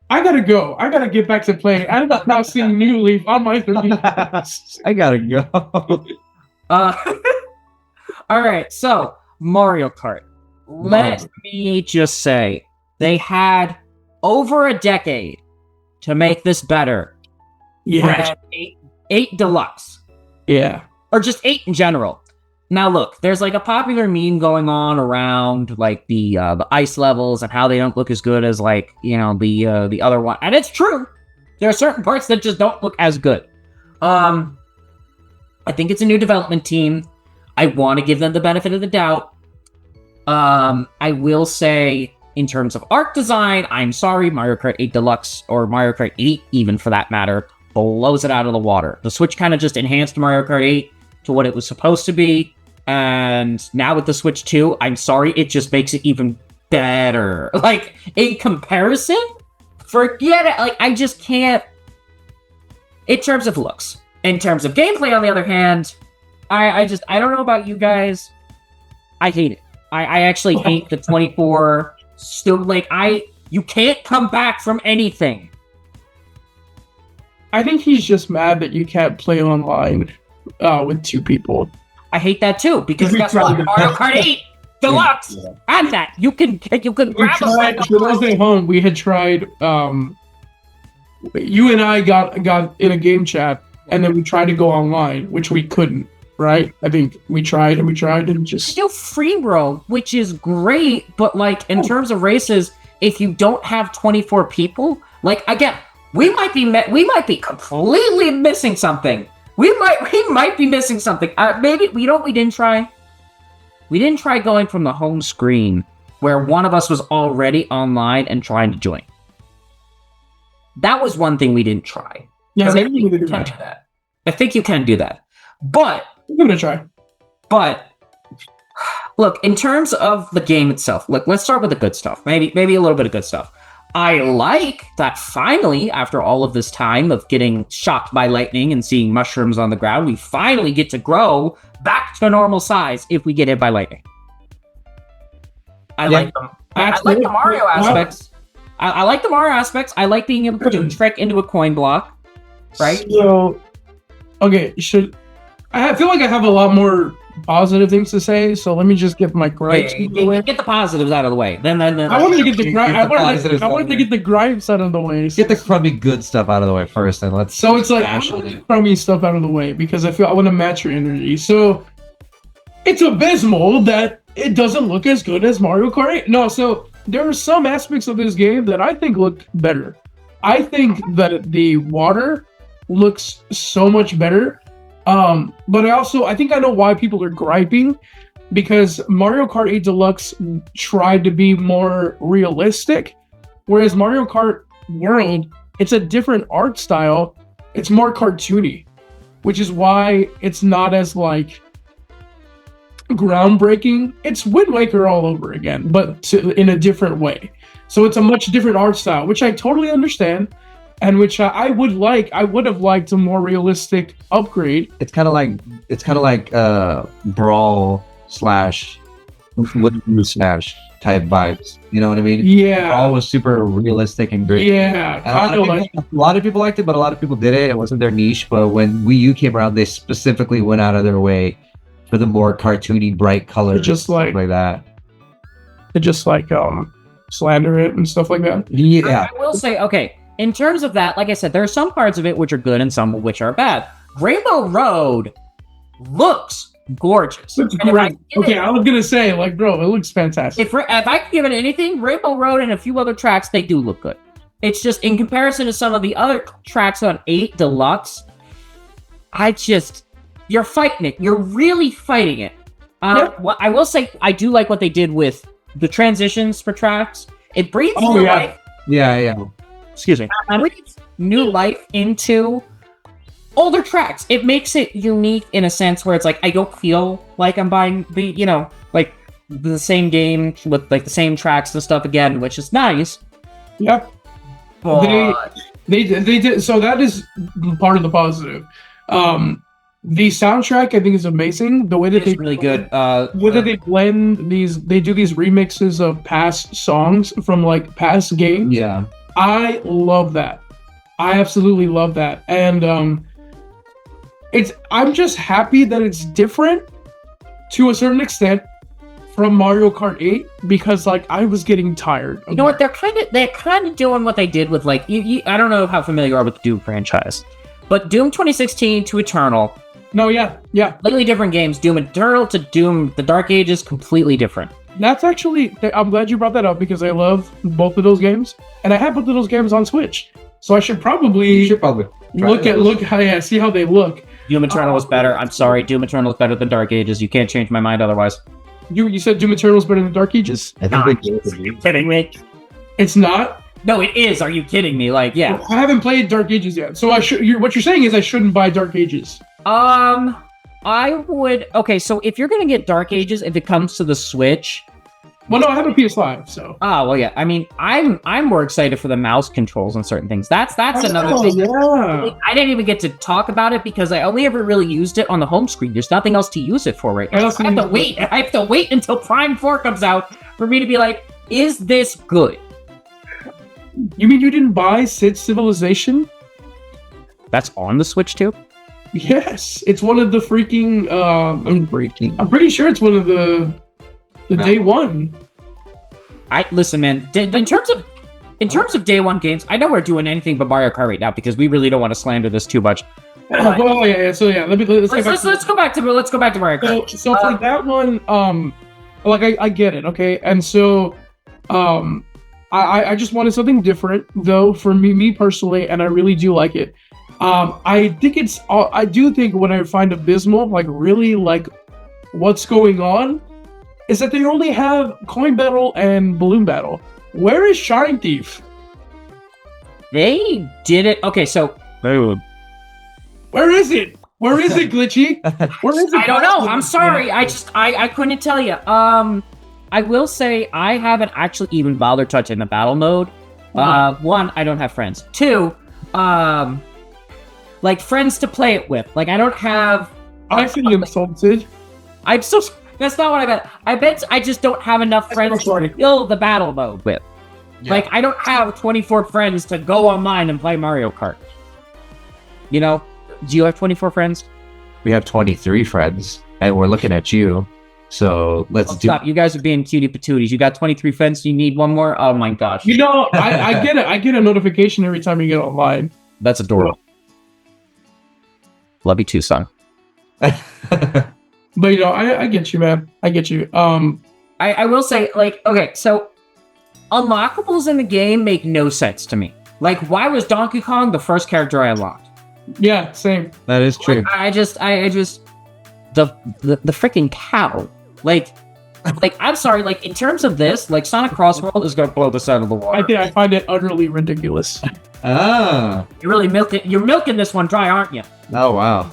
I gotta go. I gotta get back to playing. I'm not seeing New Leaf on my 3DS. I gotta go. All right, so Mario Kart. Let me just say, they had over a decade to make this better. Yeah. 8 Deluxe. Yeah. Or just 8 in general. Now look, there's like a popular meme going on around like the ice levels and how they don't look as good as like, you know, the other one. And it's true. There are certain parts that just don't look as good. I think it's a new development team. I want to give them the benefit of the doubt. I will say, in terms of art design, I'm sorry, Mario Kart 8 Deluxe, or Mario Kart 8 even for that matter, blows it out of the water. The Switch kind of just enhanced Mario Kart 8 to what it was supposed to be, and now with the Switch 2, I'm sorry, it just makes it even better. Like, in comparison, forget it. Like, I just can't... In terms of looks, In terms of gameplay, on the other hand, I don't know about you guys. I hate it. I actually hate the 24. Still, like, you can't come back from anything. I think he's just mad that you can't play online with 2 people. I hate that too, because guess what? Mario Kart 8 Deluxe and that you can grab For those at home, we had tried. You and I got in a game chat, and then we tried to go online, which we couldn't. Right? I think we tried and just still free roam, which is great, but like in terms of races, if you don't have 24 people, like again, we might be completely missing something. We might be missing something. Maybe we didn't try. We didn't try going from the home screen where one of us was already online and trying to join. That was one thing we didn't try. Yeah, maybe you can do that. I think you can do that, but. I'm gonna try. But look, in terms of the game itself, look, let's start with the good stuff. Maybe a little bit of good stuff. I like that finally, after all of this time of getting shocked by lightning and seeing mushrooms on the ground, we finally get to grow back to normal size if we get hit by lightning. I like them. I like the Mario aspects. I like the Mario aspects. I like being able to trick into a coin block. Right? So, okay, I feel like I have a lot more positive things to say, so let me just get my gripes. Get the positives out of the way. Then I wanted to get the gripes. I wanted to get the gripes out of the way. Get the crummy good stuff out of the way first, and let's. So it's like crummy stuff out of the way because I want to match your energy. So it's abysmal that it doesn't look as good as Mario Kart 8. No, so there are some aspects of this game that I think look better. I think that the water looks so much better. But I think I know why people are griping, because Mario Kart 8 Deluxe tried to be more realistic, whereas Mario Kart World, it's a different art style. It's more cartoony, which is why it's not as like groundbreaking. It's Wind Waker all over again, but in a different way. So it's a much different art style, which I totally understand. And which I would have liked a more realistic upgrade. It's kind of like Brawl slash type vibes. You know what I mean? Yeah. Brawl was super realistic and great. Yeah. A lot of people liked it, but a lot of people didn't. It wasn't their niche. But when Wii U came around, they specifically went out of their way for the more cartoony, bright colors, just like that. They just like slander it and stuff like that. Yeah. I will say, okay. In terms of that, like I said, there are some parts of it which are good and some which are bad. Rainbow Road looks gorgeous. Looks great. I was gonna say, like, bro, it looks fantastic. If I could give it anything, Rainbow Road and a few other tracks, they do look good. It's just in comparison to some of the other tracks on 8 Deluxe, you're fighting it. You're really fighting it. What I will say, I do like what they did with the transitions for tracks. It breathes new life. Yeah. Excuse me. Breathes new life into older tracks. It makes it unique in a sense where it's like I don't feel like I'm buying the same game with like the same tracks and stuff again, which is nice. Yep. But they did. So that is part of the positive. The soundtrack I think is amazing. The way that it's really good. Whether they blend they do these remixes of past songs from like past games. Yeah. I love that. I absolutely love that. And I'm just happy that it's different to a certain extent from Mario Kart 8 because like I was getting tired. You know what? They're kind of doing what they did with like I don't know how familiar you are with the Doom franchise, but Doom 2016 to Eternal. No, yeah. Completely different games. Doom Eternal to Doom the Dark Ages, completely different. That's actually, I'm glad you brought that up because I love both of those games, and I have both of those games on Switch, so I should probably see how they look. Doom Eternal was better. I'm sorry, Doom Eternal is better than Dark Ages. You can't change my mind otherwise. You said Doom Eternal is better than Dark Ages? I think are you kidding me? It's not. No, it is. Are you kidding me? Like, yeah. I haven't played Dark Ages yet, so what you're saying is I shouldn't buy Dark Ages. I would. Okay, so if you're gonna get Dark Ages, if it comes to the Switch, Well, no, I have a PS5, so. Ah, well, yeah. I mean, I'm more excited for the mouse controls on certain things. That's another thing. Yeah. I didn't even get to talk about it because I only ever really used it on the home screen. There's nothing else to use it for right now. I have to wait. I have to wait until Prime 4 comes out for me to be like, is this good? You mean you didn't buy Sid Civilization? That's on the Switch too? Yes, it's one of the freaking. I'm pretty sure it's one of the day one. Listen, man. In terms of day one games, I know we're doing anything but Mario Kart right now because we really don't want to slander this too much. Well, yeah. So yeah, let's go back to Mario Kart. So for that one, like I get it, okay, and so, I just wanted something different though for me personally, and I really do like it. I do think what I find abysmal, like really like what's going on, is that they only have Coin Battle and Balloon Battle. Where is Shine Thief? They did it. Okay, so where is it? Where is it, Glitchy? Where is it? I don't know. I'm sorry. I couldn't tell you. I will say I haven't actually even bothered touching the battle mode. One, I don't have friends. Two, like friends to play it with. Like I don't have. I feel insulted. I'm so. That's not what I meant. I bet I just don't have enough friends to fill the battle mode with. Yeah. Like I don't have 24 friends to go online and play Mario Kart. You know? Do you have 24 friends? We have 23 friends, and we're looking at you. So stop. You guys are being cutie patooties. You got 23 friends, so you need one more? Oh my gosh. You know, I get it. I get a notification every time you get online. That's adorable. Love you too, son. But you know, I get you, man. I get you. I will say, like, okay, so unlockables in the game make no sense to me. Like, why was Donkey Kong the first character I unlocked? Yeah, same. That is true. Like, I just the freaking cow. Like I'm sorry. Like in terms of this, like Sonic Crossworld is gonna blow this out of the water. I find it utterly ridiculous. You're really milking. You're milking this one dry, aren't you? Oh wow.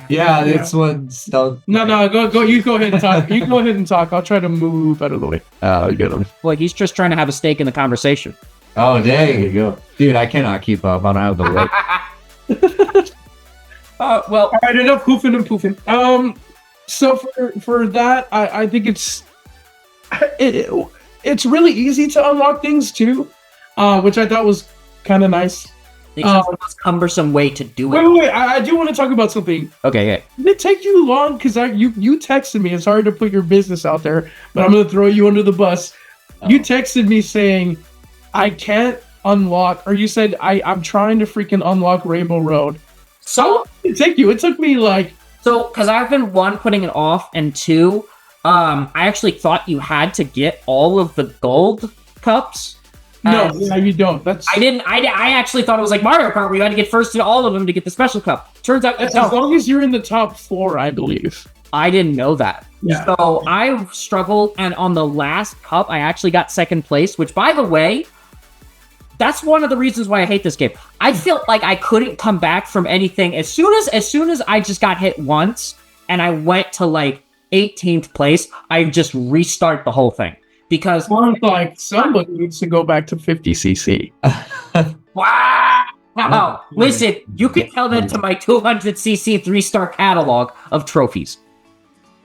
Yeah, this one's still. No, go. You go ahead and talk. You go ahead and talk. I'll try to move out of the way. Oh, get him. Well, he's just trying to have a stake in the conversation. Oh, there you go, dude. I cannot keep up. I'm out of the way. Well, all right, enough hoofing and poofing. So for that, I think it's really easy to unlock things too, which I thought was kind of nice. It's a cumbersome way to do it. Wait, I do want to talk about something. Okay, yeah. Did it take you long? Because you texted me. It's hard to put your business out there, but I'm going to throw you under the bus. Oh. You texted me saying, I can't unlock, or you said, I'm trying to freaking unlock Rainbow Road. So it took you. It took me like... So, because I've been, one, putting it off, and two, I actually thought you had to get all of the gold cups. No, you don't. I actually thought it was like Mario Kart where you had to get first in all of them to get the special cup. Turns out as long as you're in the top 4, I believe. I didn't know that. Yeah. So I struggled, and on the last cup, I actually got second place, which, by the way, that's one of the reasons why I hate this game. I felt like I couldn't come back from anything. As soon as I just got hit once, and I went to like 18th place, I just restart the whole thing. Because like somebody needs to go back to 50cc. Wow! Listen, you can tell that to my 200cc 3-star catalog of trophies.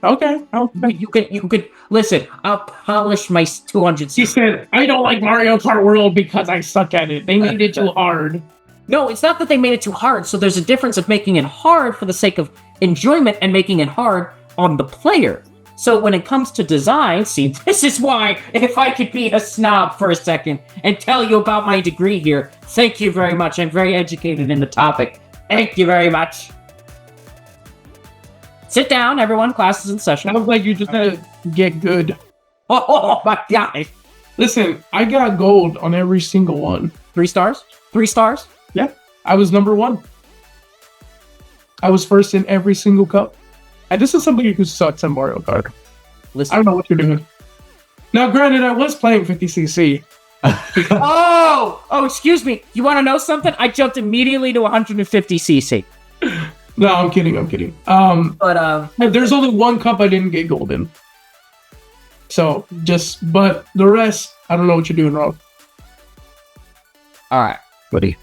Okay. You can listen. I'll polish my 200cc. He said, "I don't like Mario Kart World because I suck at it. They made it too hard." No, it's not that they made it too hard. So there's a difference of making it hard for the sake of enjoyment and making it hard on the player. So when it comes to design, see, this is why, if I could be a snob for a second and tell you about my degree here, thank you very much. I'm very educated in the topic. Thank you very much. Sit down, everyone. Class is in session. Sounds like you just had to get good. Oh my God. Listen, I got gold on every single one. 3 stars? 3 stars? Yeah, I was number 1. I was first in every single cup. And this is somebody who sucks at Mario Kart. Listen. I don't know what you're doing. Now, granted, I was playing 50cc. Oh, excuse me. You want to know something? I jumped immediately to 150cc. No, I'm kidding. There's only one cup I didn't get gold in. So but the rest, I don't know what you're doing wrong. All right. Buddy.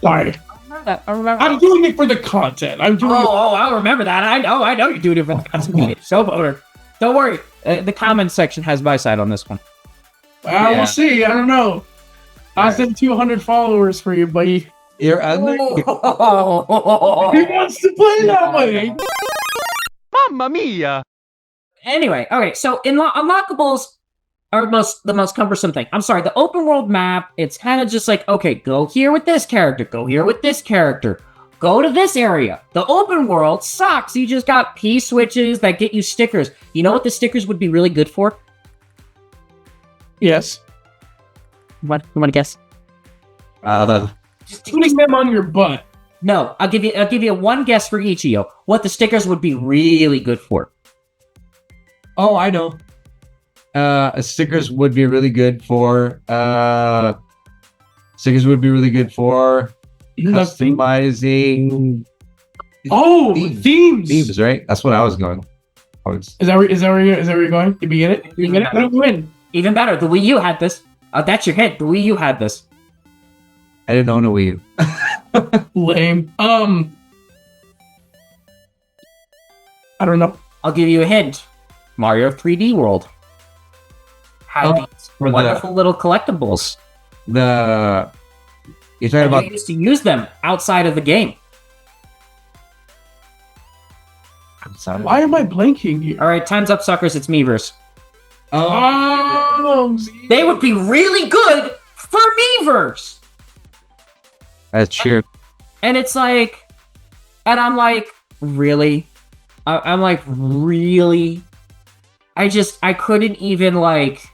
Sorry. I remember. I'm doing it for the content. I'm doing it. I remember that. I know you're doing it for the content. So voter. Don't worry. The comment section has my side on this one. Well, we'll see. I don't know. I said 200 followers for you, buddy. You're ugly. He wants to play that way. Mamma mia! Anyway, okay, so unlockables are the most cumbersome thing. I'm sorry, the open world map, it's kind of just like, okay, go here with this character, go here with this character, go to this area. The open world sucks. You just got P switches that get you stickers. You know what the stickers would be really good for? Yes. What? You want to guess? Just putting them on your butt. No, I'll give you one guess for each of you. What the stickers would be really good for. Oh, I know. Stickers would be really good for customizing. Oh, Themes. themes. Right? That's what I was going. Is that where you're going? Did you get it? You get it? Let me win. Even better, the Wii U had this. That's your hint. The Wii U had this. I didn't own a Wii U. Lame. I don't know. I'll give you a hint. Mario 3D World. Had these wonderful little collectibles. You're talking And about you used to use them outside of the game. Why am I blanking here? All right, time's up, suckers. It's Miiverse. Oh, They would be really good for Miiverse. that's true. And it's like, and I'm like, really? I'm like, really? I couldn't even like,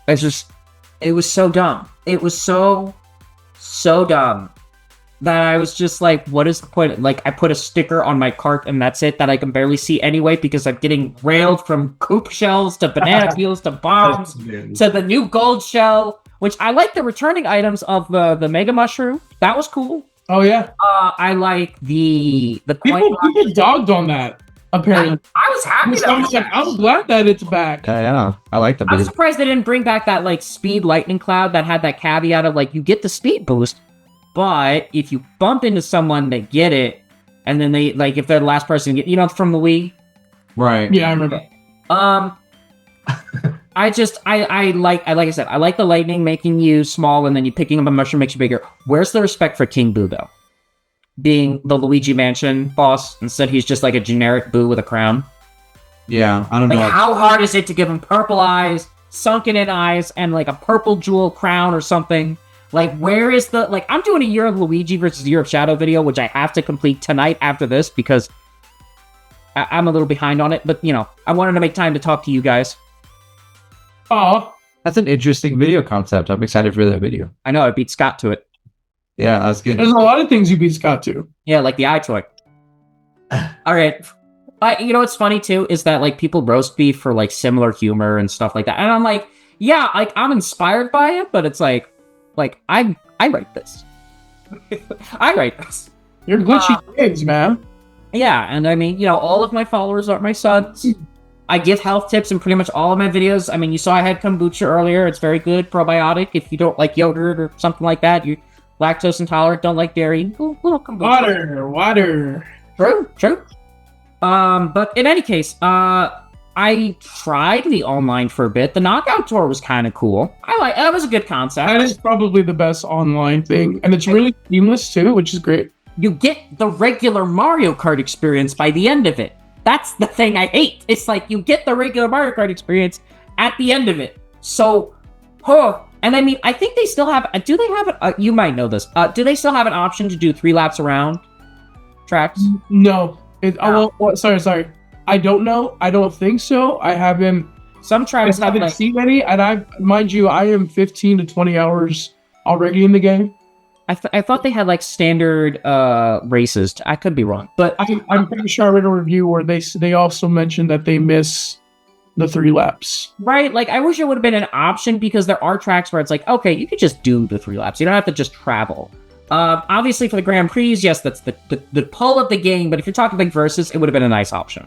it was so dumb. It was so dumb that I was just like, what is the point? Like, I put a sticker on my cart and that's it, that I can barely see anyway because I'm getting railed from coop shells to banana peels to bombs to the new gold shell, which I like the returning items of the Mega Mushroom. That was cool. Oh yeah. I like the People dogged on that. Apparently, I was happy that I'm glad that it's back. Yeah, I like that. I'm surprised they didn't bring back that like speed lightning cloud that had that caveat of like you get the speed boost, but if you bump into someone, they get it, and then they like if they're the last person to get from the Wii. Right. Yeah, I remember. Like I said, I like the lightning making you small and then you picking up a mushroom makes you bigger. Where's the respect for King Boo though? Being the Luigi Mansion boss, instead he's just like a generic Boo with a crown. Yeah, I don't know. Like, how hard is it to give him purple eyes, sunken in eyes, and like a purple jewel crown or something? Like, where is the like? I'm doing a Year of Luigi versus Year of Shadow video, which I have to complete tonight after this because I'm a little behind on it. But you know, I wanted to make time to talk to you guys. Oh, That's an interesting video concept. I'm excited for that video. I know I beat Scott to it. Yeah, that's good. there's a lot of things you beat Scott to. Yeah, like the eye toy. All right. You know what's funny too is that like people roast me for like similar humor and stuff like that, and I'm like, yeah, like I'm inspired by it, but it's like I write this. I write this. You're glitchy kids, man. Yeah, and I mean, you know, all of my followers are my sons. I give health tips in pretty much all of my videos. I mean, you saw I had kombucha earlier. It's very good, probiotic. If you don't like yogurt or something like that, you're lactose intolerant, don't like dairy, little kombucha. Water. True. But in any case, I tried the online for a bit. The knockout tour was kind of cool. That was a good concept. That is probably the best online thing, and it's really seamless too, which is great. You get the regular Mario Kart experience by the end of it. That's the thing I hate. It's like you get the regular Mario Kart experience at the end of it. So, and I mean, I think they still have. Do they have it? You might know this. Do they still have an option to do 3 laps around tracks? No. Sorry. I don't know. I don't think so. I haven't. Some tracks I haven't like, seen any, and I am 15 to 20 hours already in the game. I thought they had like standard races. I could be wrong, but I'm pretty sure I read a review where they also mentioned that they miss the 3 laps. Right, like I wish it would have been an option because there are tracks where it's like, okay, you could just do the 3 laps. You don't have to just travel. Obviously for the Grand Prix, yes, that's the pull of the game. But if you're talking like versus, it would have been a nice option.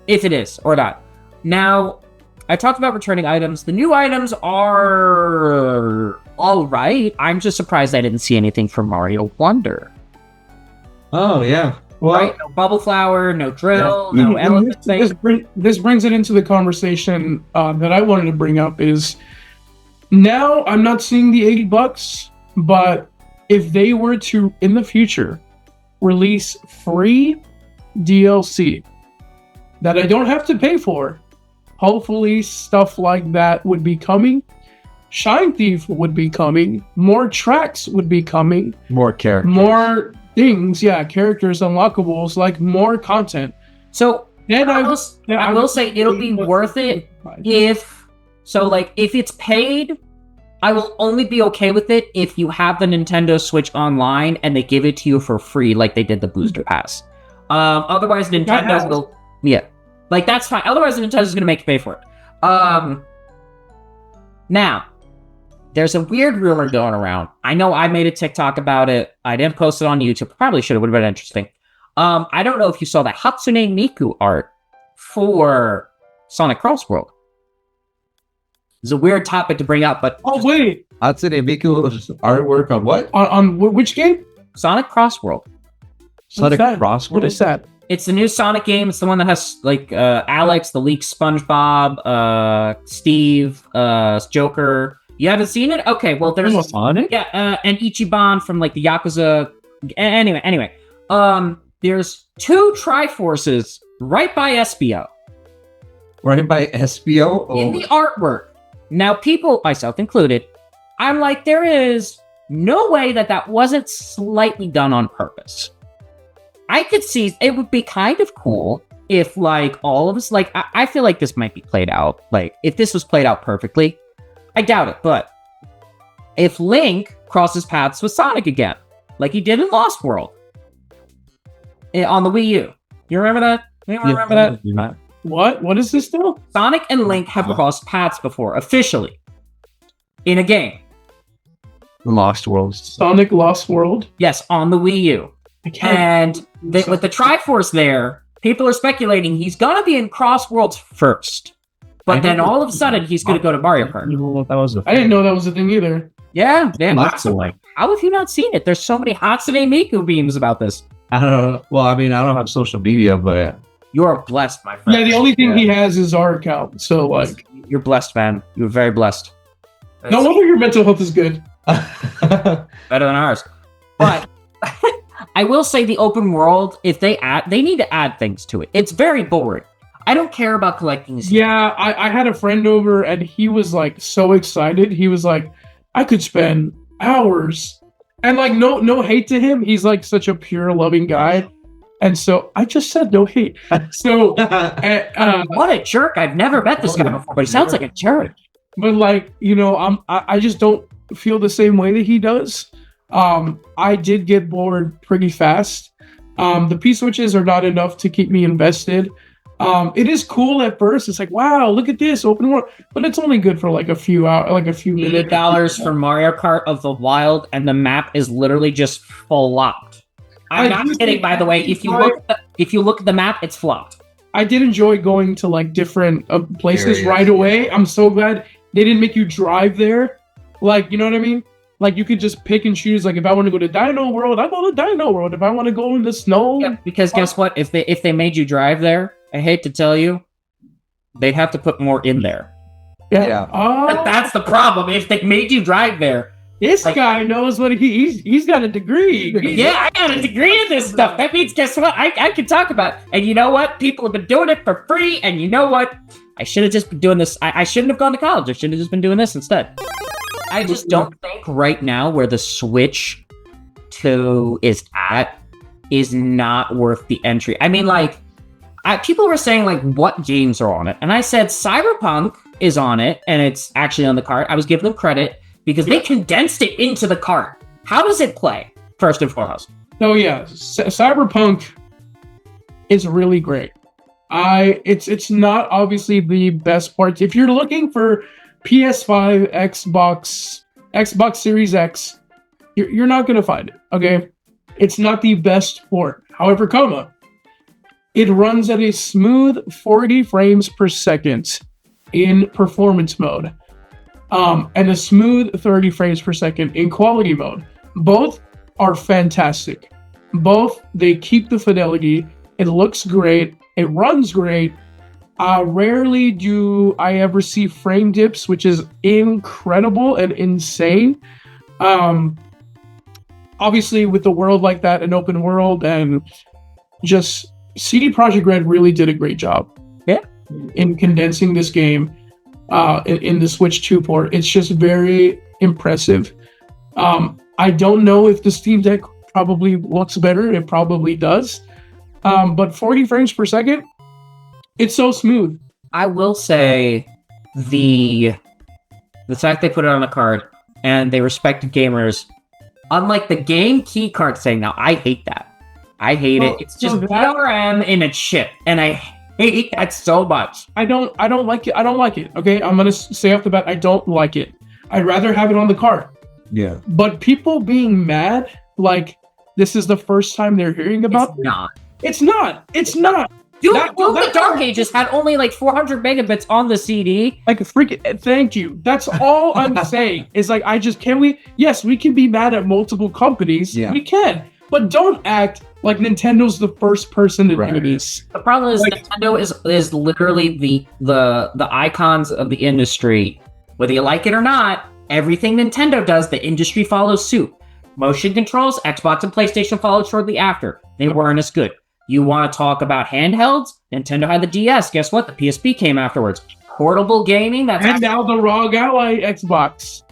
If it is or not. Now, I talked about returning items. The new items are all right. I'm just surprised I didn't see anything from Mario Wonder. Oh yeah. Well, Right? No bubble flower, no drill, no elephant thing. This brings it into the conversation that I wanted to bring up is now I'm not seeing the $80, but if they were to in the future release free DLC that I don't have to pay for, hopefully stuff like that would be coming. Shine Thief would be coming. More tracks would be coming. more characters. More things, characters, unlockables, like more content. So, Then I will say it'll be worth it if it's paid. I will only be okay with it if you have the Nintendo Switch Online and they give it to you for free, like they did the Booster Pass. Otherwise, Nintendo will, that's fine. Otherwise, Nintendo's gonna make you pay for it. Now, there's a weird rumor going around. I know I made a TikTok about it. I didn't post it on YouTube. Probably should have. Would have been interesting. I don't know if you saw that Hatsune Miku art for Sonic Cross World. It's a weird topic to bring up, but wait, Hatsune Miku's artwork on what? on which game? Sonic Cross World. Sonic that? Cross What World? is that? It's the new Sonic game. It's the one that has Alex, the leaked SpongeBob, Steve, Joker. You haven't seen it? Okay, well there's Sonic? and Ichiban from like the Yakuza. Anyway, there's 2 Triforces right by SBO Running by SBO? in the artwork. Now, people, myself included, I'm like, there is no way that wasn't slightly done on purpose. I could see it would be kind of cool if, like, all of us, like, I feel like this might be played out. Like, if this was played out perfectly, I doubt it, but if Link crosses paths with Sonic again, like he did in Lost World on the Wii U. You remember that? Anyone remember that? What is this now? Sonic and Link have crossed paths before, officially, in a game. Lost Worlds. Sonic Lost World. Yes, on the Wii U. I can't. And with the Triforce there, people are speculating he's gonna be in Cross Worlds first. But then all of a sudden, he's gonna go to Mario Kart. I didn't know that was a thing either. Yeah, damn. Lots of like. How have you not seen it? There's so many Hatsune Miku memes about this. I don't know. Well, I mean, I don't have social media, but You're blessed, my friend. Yeah, the only thing he has is our account. So like, You're blessed, man. You're very blessed. no wonder your mental health is good. Better than ours. But I will say the open world, if they need to add things to it. It's very boring. I don't care about collecting these. Yeah, I had a friend over and he was like so excited. He was like, I could spend hours. And like no hate to him. He's like such a pure loving guy. And so I just said no hate. So What a jerk. I've never met this guy before, but he sounds like a jerk. but like, I just don't feel the same way that he does. I did get bored pretty fast. The P-switches are not enough to keep me invested. It is cool at first. It's like, wow, look at this open world, but it's only good for like a few hours, like a few minutes. $8 for Mario Kart of the Wild, and the map is literally just flopped. I'm not kidding, by the way. If you look at the map, it's flopped. I did enjoy going to like different places right away. I'm so glad they didn't make you drive there. Like, you know what I mean? Like you could just pick and choose. Like if I want to go to Dino World, I go to Dino World. If I want to go in the snow, Yeah, because guess what? If they made you drive there, I hate to tell you, they'd have to put more in there. Yeah. Oh, That's the problem. If they made you drive there, this like- guy knows what he's got a degree. yeah, I got a degree in this stuff. That means, guess what? I can talk about it. And you know what? People have been doing it for free. And you know what? I should have just been doing this. I shouldn't have gone to college. I should have just been doing this instead. I just don't think right now where the Switch 2 is at is not worth the entry. I mean, like, people were saying, like, what games are on it? And I said Cyberpunk is on it, and it's actually on the cart. I was giving them credit because they condensed it into the cart. How does it play, first and foremost? Oh yeah, Cyberpunk is really great. It's not obviously the best part. If you're looking for PS5, Xbox Series X, you're not gonna find it. Okay, it's not the best port. However, It runs at a smooth 40 frames per second in performance mode, and a smooth 30 frames per second in quality mode. Both are fantastic. Both, they keep the fidelity. It looks great. It runs great. Rarely do I ever see frame dips, which is incredible and insane. Obviously, with the world like that, an open world, and just CD Projekt Red really did a great job. Yeah. In condensing this game in the Switch 2 port. It's just very impressive. I don't know if the Steam Deck probably looks better. It probably does. But 40 frames per second, it's so smooth. I will say the fact they put it on a card and they respect gamers, unlike the game key card thing. Now, I hate that. I hate it. It's just VRM in a chip, and I hate that so much. I don't like it. I don't like it. Okay, I'm gonna say off the bat, I don't like it. I'd rather have it on the card. Yeah. But people being mad, like this is the first time they're hearing about It's not. It's not. It's not. Dude, That- the that- Dark Ages had only like 400 megabits on the CD. Like freaking thank you. That's all I'm saying. Is like yes, we can be mad at multiple companies. Yeah. We can. But don't act like Nintendo's the first person to Right. do this. The problem is Like- Nintendo is literally the icons of the industry. Whether you like it or not, everything Nintendo does, the industry follows suit. Motion controls, Xbox and PlayStation followed shortly after. They weren't as good. You want to talk about handhelds? Nintendo had the DS. Guess what? The PSP came afterwards. Portable gaming? That's And now the ROG Ally Xbox.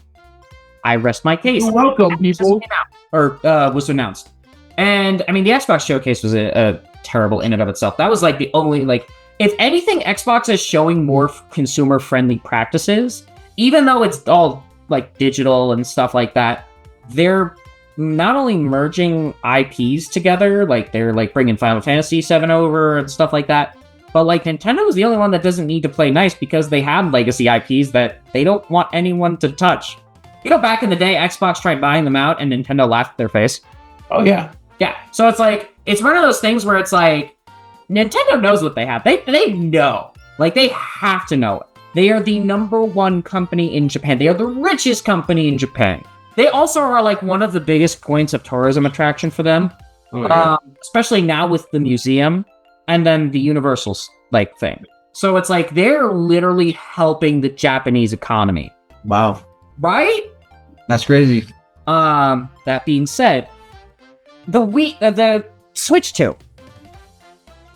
I rest my case. You're welcome, people. Just came out, or was announced. And I mean, the Xbox showcase was a terrible in and of itself. That was like the only, like, if anything, Xbox is showing more consumer friendly practices, even though it's all like digital and stuff like that. They're not only merging IPs together, like they're like bringing Final Fantasy VII over and stuff like that, but like Nintendo is the only one that doesn't need to play nice because they have legacy IPs that they don't want anyone to touch. You know, back in the day, Xbox tried buying them out and Nintendo laughed at their face. Oh yeah. Yeah, so it's like, it's one of those things where it's like, Nintendo knows what they have. They know. Like, they have to know it. They are the #1 company in Japan. They are the richest company in Japan. They also are like one of the biggest points of tourism attraction for them. Oh, yeah. Especially now with the museum and then the Universal like thing. So it's like they're literally helping the Japanese economy, Wow. right? That's crazy. That being said, the Switch 2.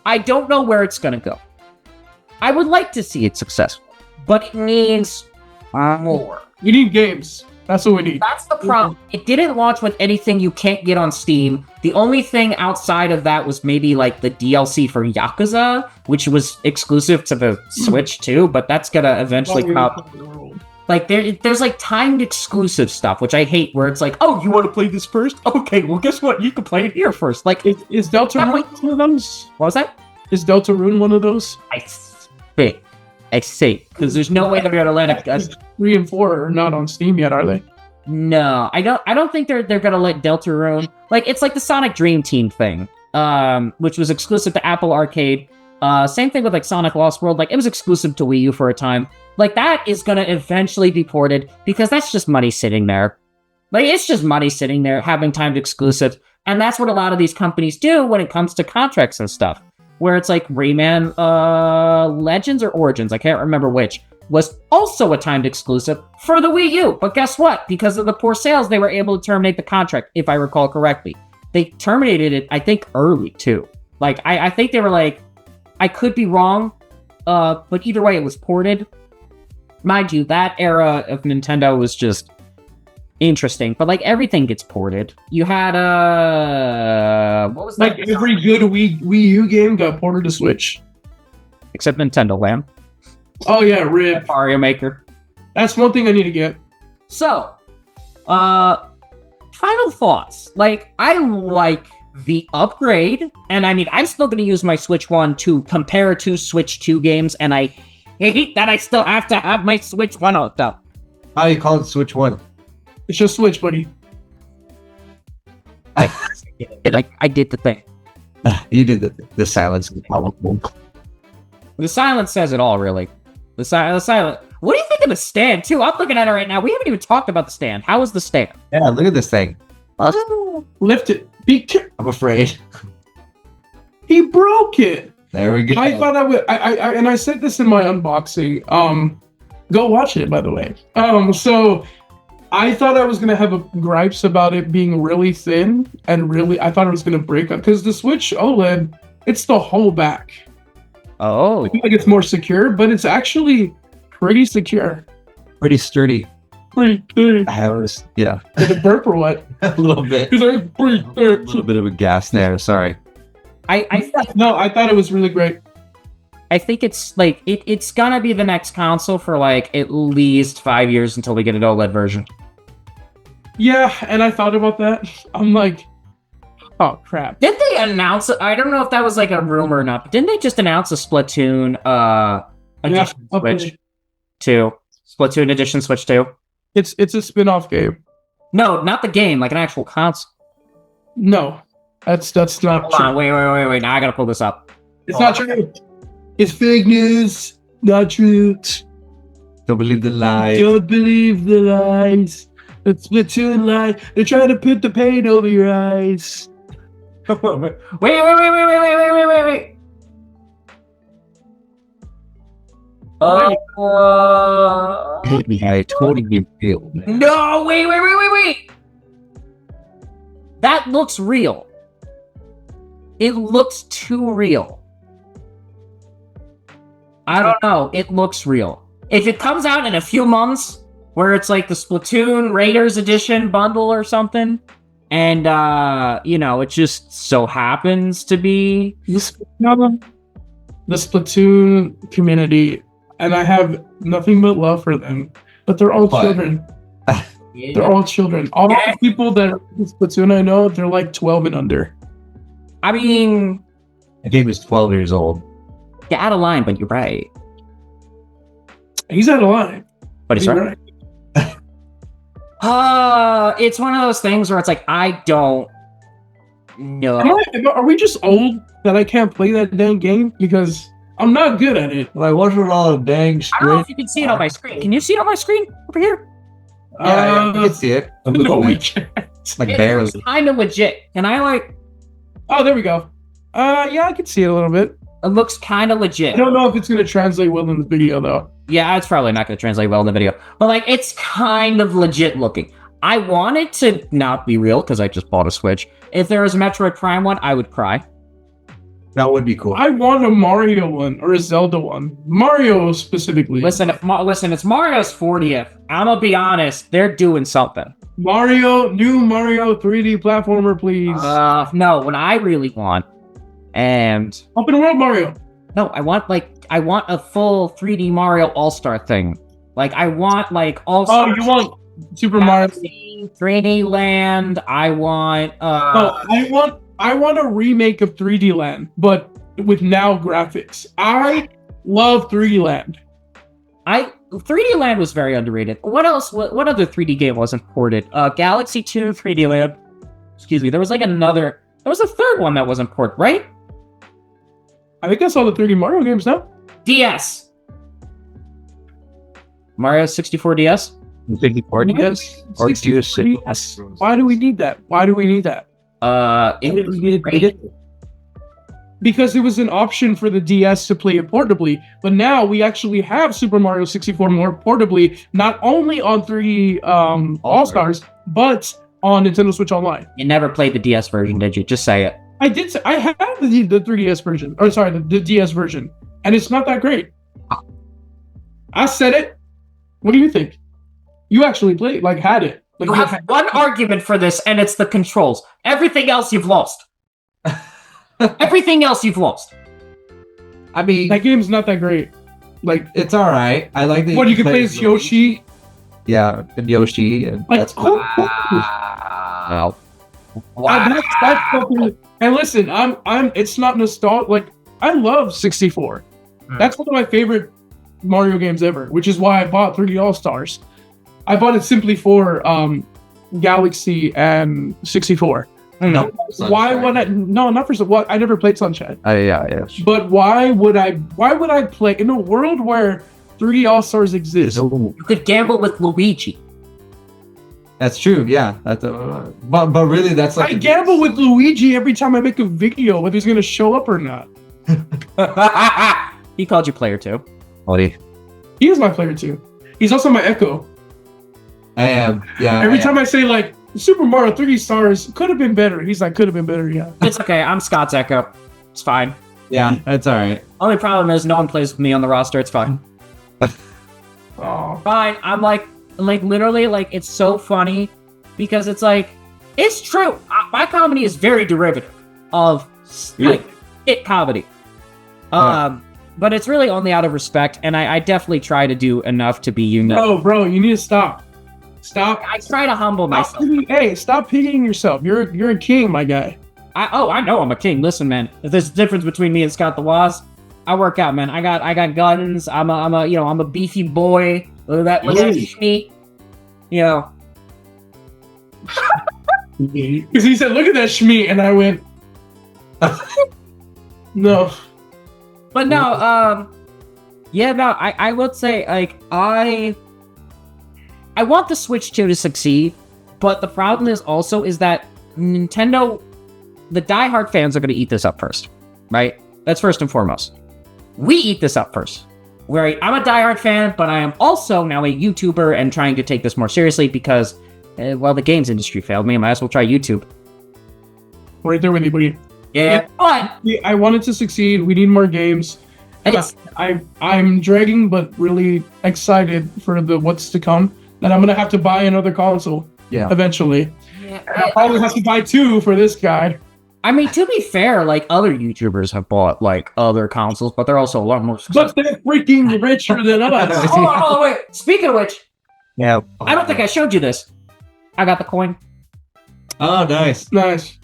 I don't know where it's gonna go. I would like to see it successful, but it needs more. We need games. That's what we need. That's the problem. It didn't launch with anything you can't get on Steam. The only thing outside of that was maybe like the DLC for Yakuza, which was exclusive to the Switch too, but that's gonna eventually come out. Like there's like timed exclusive stuff, which I hate, where it's like, oh, you want to play this first? Okay, well, guess what? You can play it here first. Like, Is Deltarune one of those? what was that? Is Deltarune one of those? I see, because there's no way they're gonna let it. 3 and 4 are not on Steam yet, are they? No, I don't think they're gonna let Deltarune. Like, it's like the Sonic Dream Team thing, which was exclusive to Apple Arcade. Same thing with like Sonic Lost World. Like, it was exclusive to Wii U for a time. Like, that is gonna eventually be ported because that's just money sitting there. Like, it's just money sitting there having timed exclusive, and that's what a lot of these companies do when it comes to contracts and stuff. Where it's like Rayman Legends or Origins, I can't remember which, was also a timed exclusive for the Wii U. But guess what? Because of the poor sales, they were able to terminate the contract, if I recall correctly. They terminated it, I think, early, too. Like, I think they were like, I could be wrong, but either way, it was ported. Mind you, that era of Nintendo was just interesting, but like everything gets ported. You had what was that? Like every good Wii U game got ported to Switch. Except Nintendo Land, Oh yeah, RIP. Mario Maker. That's one thing I need to get. So, final thoughts. Like, I like the upgrade, and I mean, I'm still going to use my Switch 1 to compare to Switch 2 games, and I hate that I still have to have my Switch 1 out though. How do you call it Switch 1? It's just Switch, buddy. I did the thing. You did the silence. The silence says it all, really. The silent. What do you think of the stand, too? I'm looking at it right now. We haven't even talked about the stand. How is the stand? Yeah, look at this thing. Lift it. I'm afraid. He broke it. There we go. I thought I would. I said this in my unboxing. Go watch it, by the way. So I thought I was gonna have gripes about it being really thin and really. I thought it was gonna break up because the Switch OLED, it's the whole back. Oh. I feel like it's more secure, but it's actually pretty secure. Pretty sturdy. Pretty good. Yeah. Did it burp or what? A little bit. He's like, pretty A good. little bit of a gas there. Sorry. No, I thought it was really great. I think it's like it's gonna be the next console for like at least 5 years until we get an OLED version. Yeah, and I thought about that. I'm like, oh crap. Did they announce it? I don't know if that was like a rumor or not, but didn't they just announce a Splatoon edition Switch 2? Splatoon edition Switch 2? It's a spin-off game. No, not the game, like an actual console. No, that's not Hold true. on, wait. Now I gotta pull this up. It's not true. It's fake news. Not true. Don't believe the lie. Don't believe the lies. The Splatoon lie. They're trying to put the paint over your eyes. Wait. I totally feel. No, wait. That looks real. It looks too real. I don't know. It looks real. If it comes out in a few months, where it's like the Splatoon Raiders Edition bundle or something, and it just so happens to be The Splatoon community, and I have nothing but love for them. But they're all children. They're all children. All the people that are in Splatoon I know, they're like 12 and under. I mean, The game is 12 years old. you're out of line, but you're right. He's out of line. But he's right. It's one of those things where it's like, I don't know. Are we just old that I can't play that dang game? Because I'm not good at it. Like, what's with all the dang I don't know screen? if you can see it on my screen. Can you see it on my screen over here? Yeah, I can see it. A no, little we bit. can't. Like barely. It's kind of legit. And I like, Oh, there we go. Yeah, I can see it a little bit. it looks kind of I legit. don't know if it's going to translate well in the video, though. Yeah, it's probably not going to translate well in the video. But like, it's kind of legit looking. I want it to not be real because I just bought a Switch. If there was a Metroid Prime one, I would cry. That would be cool. I want a Mario one or a Zelda one. Mario specifically. Listen, it's Mario's 40th. I'm gonna be honest, they're doing something. New Mario 3D platformer, please. No, what I really want, and Open world Mario. no, I want a full 3D Mario All-Star thing. Like, I want like All-Star. Oh, you want Super Mario? 3D Land. I want. I want a remake of 3D Land, but with now graphics. I love 3D Land. 3D Land was very underrated. What else? What other 3D game wasn't ported? Galaxy 2 3D Land. Excuse me. There was a third one that wasn't ported, right? I think that's all the 3D Mario games now. DS. Mario 64 DS. 54 DS? Or do DS. Why do we need that? It was great. Because it was an option for the DS to play it portably, but now we actually have Super Mario 64 more portably, not only on 3D All-Stars, but on Nintendo Switch Online. You never played the DS version, did you? Just say it. I did. I have the 3DS version, or sorry, the DS version, and it's not that great. I said it. What do you think? You actually played, had it. You have one argument for this, and it's the controls. Everything else you've lost. Everything else you've lost. I mean, That game's not that great. it's all right. I like that. What you can play as Yoshi. Yeah, and Yoshi, and Like, that's cool. Wow. That's something. And listen, I'm. It's not nostalgic. I love 64. That's one of my favorite Mario games ever, which is why I bought 3D All Stars. I bought it simply for Galaxy and 64. No. Why would I? No, not for what I never played Sunshine. Yeah. But why would I? Why would I play in a world where 3D All Stars exists? You could gamble with Luigi. That's true. Yeah. That's but really, that's like I gamble with Luigi every time I make a video whether he's gonna show up or not. He called you player 2. Buddy. He is my player too. He's also my Echo. I am. Yeah. Every time I say like Super Mario 3D Stars could have been better, he's like could have been better. Yeah. It's okay. I'm Scott's Echo. It's fine. Yeah, that's all right. Only problem is no one plays with me on the roster. It's fine. Oh. Fine. I'm like literally like it's so funny because it's like it's true. My comedy is very derivative of like it comedy. But it's really only out of respect, and I definitely try to do enough to be unique. Bro, you need to stop. Stop. I try to humble myself. Stop pitying yourself. You're a king, my guy. I know I'm a king. Listen, man. If there's a difference between me and Scott the Waz, I work out, man. I got guns. I'm a beefy boy. Look at that meat. You know. Because he said, "Look at that shmeat," and I went, "No." But no, I would say like I want the Switch 2 to succeed, but the problem is that Nintendo, the diehard fans are going to eat this up first, right? That's first and foremost. We eat this up first. Where I'm a diehard fan, but I am also now a YouTuber and trying to take this more seriously because, the games industry failed me. I might as well try YouTube. Right there with you, buddy. Yeah, but I wanted to succeed. We need more games. I'm dragging, but really excited for the what's to come. And I'm gonna have to buy another console. Yeah. Eventually. Yeah, I'll probably have to buy 2 for this guy. I mean, to be fair, like other YouTubers have bought like other consoles, but they're also a lot more successful. But they're freaking richer than us. Hold on, wait. Speaking of which, Yeah. I don't think I showed you this. I got the coin. Oh, nice. Nice.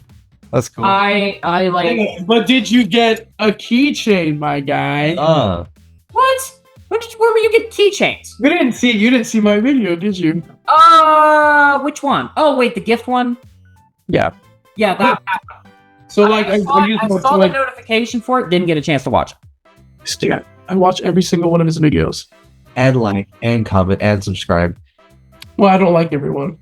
That's cool. I like. But did you get a keychain, my guy? What? Where were you get keychains? You didn't see my video, did you? Which one? Oh, wait, the gift one? Yeah. Yeah, that. So like I saw the notification for it, didn't get a chance to watch it. I watch every single one of his videos. And like, and comment, and subscribe. Well, I don't like everyone.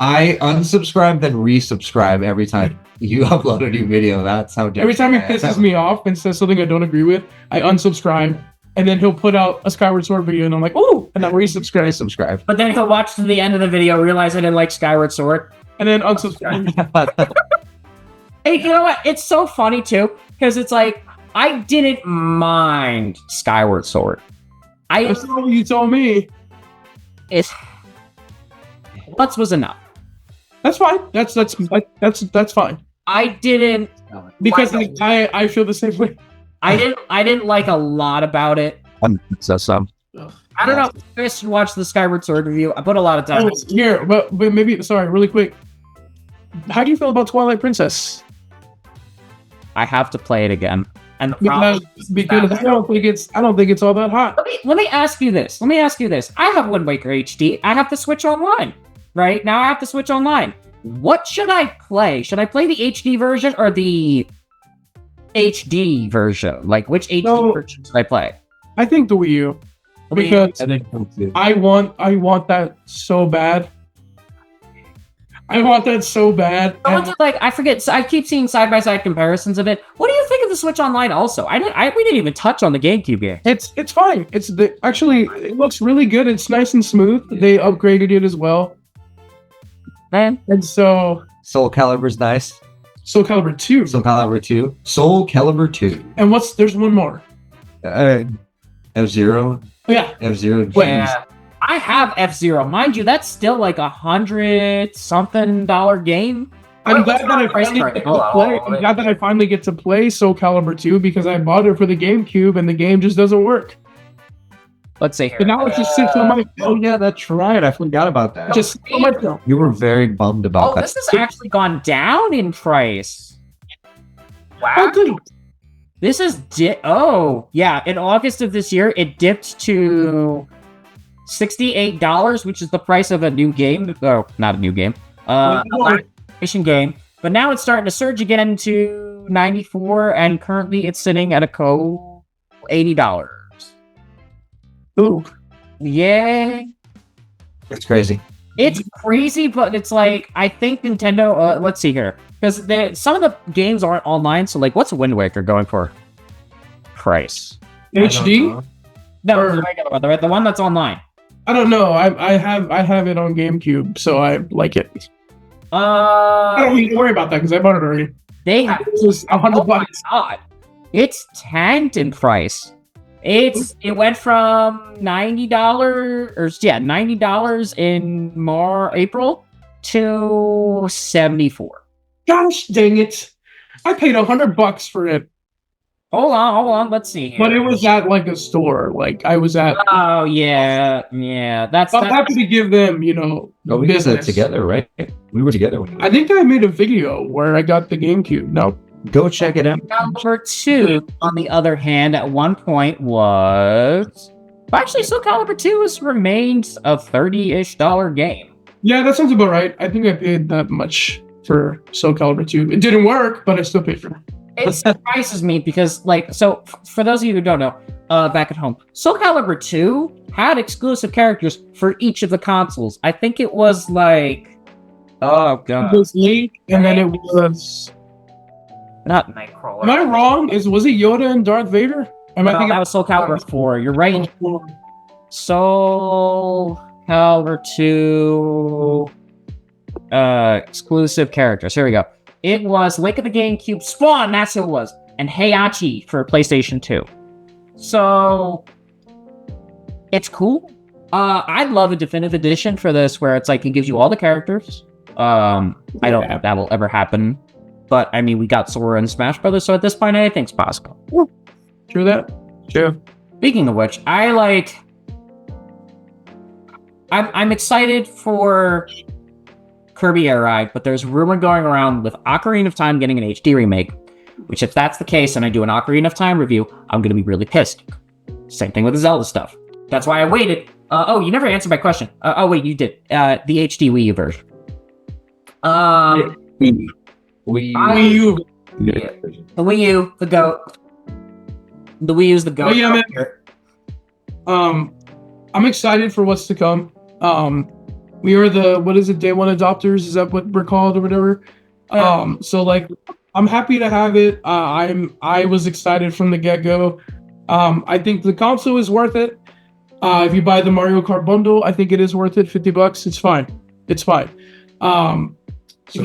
I unsubscribe, then resubscribe every time you upload a new video. That's how. Every time he pisses me off and says something I don't agree with, I unsubscribe, and then he'll put out a Skyward Sword video, and I'm like, oh, and then resubscribe. Subscribe. But then he'll watch to the end of the video, realize I didn't like Skyward Sword, And then unsubscribe. Hey, you know what? It's so funny too, because it's like I didn't mind Skyward Sword. That's not what you told me. It's once was enough. That's fine. That's fine. I didn't Because I feel the same way. I didn't like a lot about it. Some. I don't know. You guys should watch the Skyward Sword review. I put a lot of time. Here, but maybe really quick. How do you feel about Twilight Princess? I have to play it again. And the problem Because I don't think it's all that hot. let me ask you this. I have Wind Waker HD. I have to switch online. Right? Now I have to switch online. What should I play? Should I play the HD version or the HD version? Like, which HD version should I play? I think the Wii U. Because I want that so bad. I want that so bad. I forget. I keep seeing side-by-side comparisons of it. What do you think of the Switch Online also? We didn't even touch on the GameCube game. It's fine. Actually, it looks really good. It's nice and smooth. They upgraded it as well. Man. And so Soul Calibur's nice. Soul Calibur 2. Soul Calibur 2. Soul Calibur 2. And there's one more. F-Zero. Yeah. F-Zero. Yeah. I have F-Zero. Mind you, that's still like $100-something game. I'm glad that I finally get to play Soul Calibur 2 because I bought it for the GameCube and the game just doesn't work. Let's see. But now it just sits on my Oh yeah, that's right. I forgot about that. just on my phone. You were very bummed about that. This has actually gone down in price. Wow. Oh, good. This is yeah. In August of this year, it dipped to $68, which is the price of a new game. Oh, not a new game. A PlayStation game. But now it's starting to surge again to $94, and currently it's sitting at a cold $80. Ooh. Yeah. It's crazy. It's crazy, but it's like, I think Nintendo, let's see here. Because some of the games aren't online, so like, what's Wind Waker going for? Price. HD? No, the regular one, the one that's online. I don't know. I have it on GameCube, so I like it. I don't need to worry about that because I bought it already. They have It was $100. God. It's tanked in price. It went from $90 in April to $74. Gosh dang it! I paid $100 for it, Hold on. Let's see here. but it was at like a store. Like I was at. Oh yeah. That's I'm happy to give them, No, we did business. that together, right? We were together. I think I made a video where I got the GameCube. No, Go check it out. Number 2, on the other hand, at one point was actually Soul Calibur 2 has remained a $30-ish game. yeah, that sounds about right. I think I paid that much for Soul Calibur 2. It didn't work, but I still paid for it. It surprises me because, like, so for those of you who don't know, back at home, Soul Calibur 2 had exclusive characters for each of the consoles. I think it was like, oh It god, was Link, and then it was. not Nightcrawler. Am I wrong? Was it Yoda and Darth Vader? Am I No, thinking? that was Soul Calibur 4. You're right. Soul Calibur 2 exclusive characters. Here we go. It was Link of the GameCube, Spawn, that's who it was, and Heihachi for PlayStation 2. So it's cool. I'd love a definitive edition for this where it's like it gives you all the characters. I don't know if that will ever happen. But I mean we got Sora and Smash Brothers, so at this point anything's possible. True that. True. Speaking of which, I'm excited for Kirby Air Ride, but there's rumor going around with Ocarina of Time getting an HD remake, which if that's the case and I do an Ocarina of Time review, I'm going to be really pissed. Same thing with the Zelda stuff. That's why I waited. Oh, you never answered my question. Oh, wait, you did. The HD Wii U version. Wii U. Yeah. The Wii U, the GOAT. The Wii U's the GOAT. Oh, yeah, man. I'm excited for what's to come. We are the, what is it, day one adopters? Is that what we're called or whatever? So like, I'm happy to have it. I was excited from the get-go. I think the console is worth it. If you buy the Mario Kart bundle, I think it is worth it. $50, it's fine. It's fine. So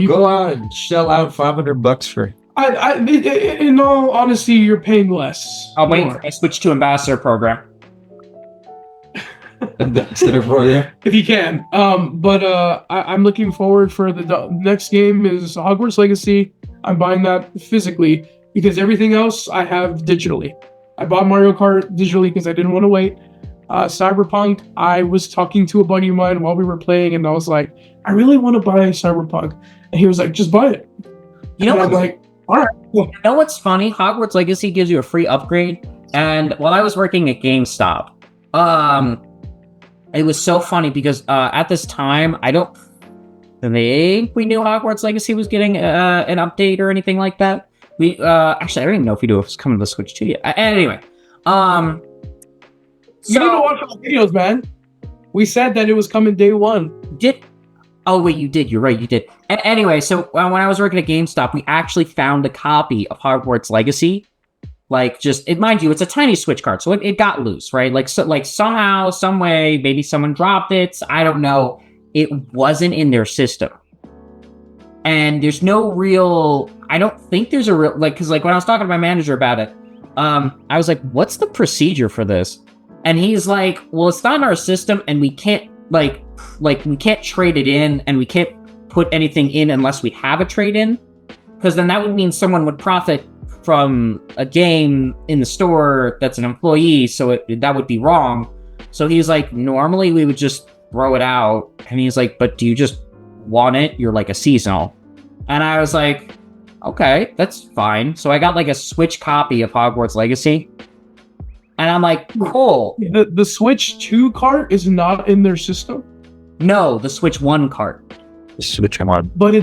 go out and shell out $500 for. In all honesty, you're paying less. Oh, wait, more. I switched to Ambassador Program. If you can. I'm looking forward for the next game is Hogwarts Legacy. I'm buying that physically because everything else I have digitally. I bought Mario Kart digitally because I didn't want to wait. Cyberpunk, I was talking to a buddy of mine while we were playing, and I was like, I really want to buy Cyberpunk. And he was like, just buy it. You know and I'm what? like, all right. Cool. You know what's funny? Hogwarts Legacy gives you a free upgrade, and while I was working at GameStop, it was so funny because at this time, I don't think we knew Hogwarts Legacy was getting an update or anything like that. We actually, I don't even know if we knew it was coming to the Switch 2 yet. Anyway, You need to watch our videos, man. We said that it was coming day one. Oh, wait, you did. You're right, you did. Anyway, so when I was working at GameStop, we actually found a copy of Hogwarts Legacy. Like, mind you, it's a tiny Switch card, so it got loose, right? Like somehow, some way, maybe someone dropped it. I don't know. It wasn't in their system. And there's no real... I don't think there's a real... Like, because like when I was talking to my manager about it, I was like, what's the procedure for this? And he's like, well, it's not in our system, and we can't, like we can't trade it in, and we can't put anything in unless we have a trade-in, because then that would mean someone would profit from a game in the store that's an employee, so that would be wrong. So he's like, normally we would just throw it out, and he's like, but do you just want it? You're like a seasonal. And I was like, okay, that's fine. So I got like a Switch copy of Hogwarts Legacy. And I'm like, cool. The Switch 2 cart is not in their system? No, the Switch 1 cart. Switch on. But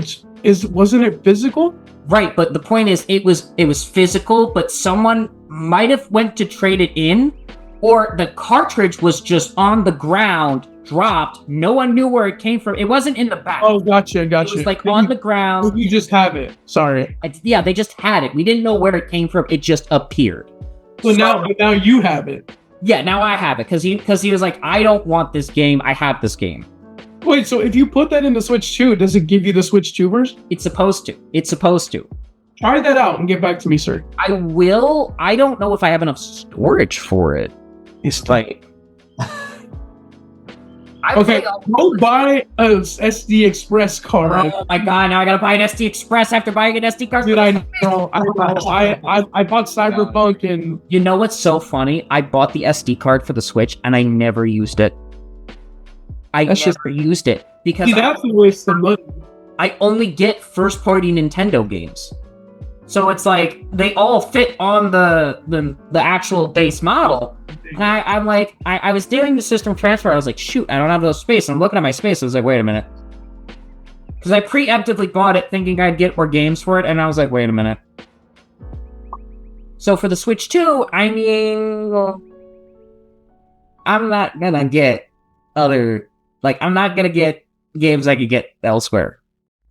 wasn't it physical? Right, but the point is, it was physical, but someone might have went to trade it in, or the cartridge was just on the ground, dropped. No one knew where it came from. It wasn't in the back. Oh, gotcha. It was like on the ground. You just have it. Sorry. Yeah, they just had it. We didn't know where it came from. It just appeared. So now you have it. Yeah, now I have it because he was like, I don't want this game. I have this game. Wait, so if you put that in the Switch 2, does it give you the Switch 2 version? It's supposed to. It's supposed to. Try that out and get back to me, sir. I will. I don't know if I have enough storage for it. It's like. Okay, go buy a SD Express card. Oh my god! Now I gotta buy an SD Express after buying an SD card. Dude, I know. I bought Cyberpunk and. You know what's so funny? I bought the SD card for the Switch and I never used it. I never used it because that's a waste of money. I only get first-party Nintendo games, so it's like they all fit on the actual base model. And I'm like, I was doing the system transfer. I was like, shoot, I don't have enough space. I'm looking at my space. I was like, wait a minute. Because I preemptively bought it thinking I'd get more games for it. And I was like, wait a minute. So for the Switch 2, I mean, I'm not going to get I'm not going to get games I could get elsewhere.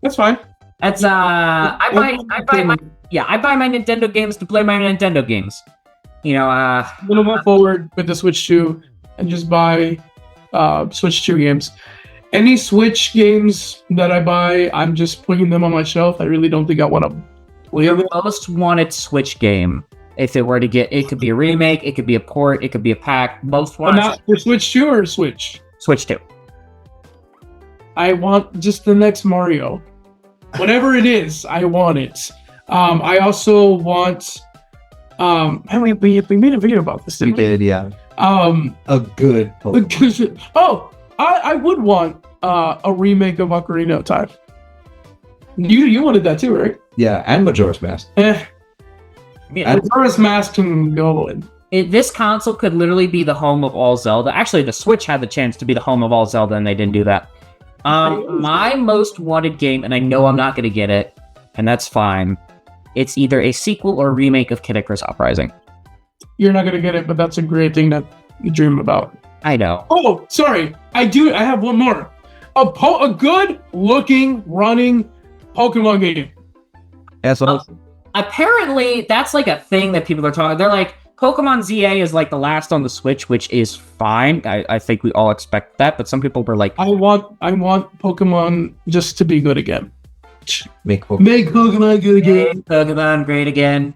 That's fine. That's, I buy my Nintendo games to play my Nintendo games. You know, I'm gonna move forward with the Switch 2 and just buy Switch 2 games. Any Switch games that I buy, I'm just putting them on my shelf. I really don't think I want to play them. Most wanted Switch game, if it were to get, it could be a remake, it could be a port, it could be a pack. Most wanted. But not for Switch 2 or Switch? Switch 2. I want just the next Mario. Whatever it is, I want it. I also want. We made a video about this. We did, yeah. A good Pokemon. Oh, I would want a remake of Ocarina of Time. You wanted that too, right? Yeah, and Majora's Mask. Majora's Mask can go in. This console could literally be the home of all Zelda. Actually, the Switch had the chance to be the home of all Zelda, and they didn't do that. My most wanted game, and I know I'm not going to get it, and that's fine. It's either a sequel or a remake of Kid Icarus Uprising. You're not going to get it, but that's a great thing that you dream about. I know. Oh, sorry. I have one more. A good-looking, running Pokemon game. Apparently, that's like a thing that people are talking. They're like, Pokemon ZA is like the last on the Switch, which is fine. I think we all expect that, but some people were like, I want Pokemon just to be good again. Make Pokemon good again. Make Pokemon great again.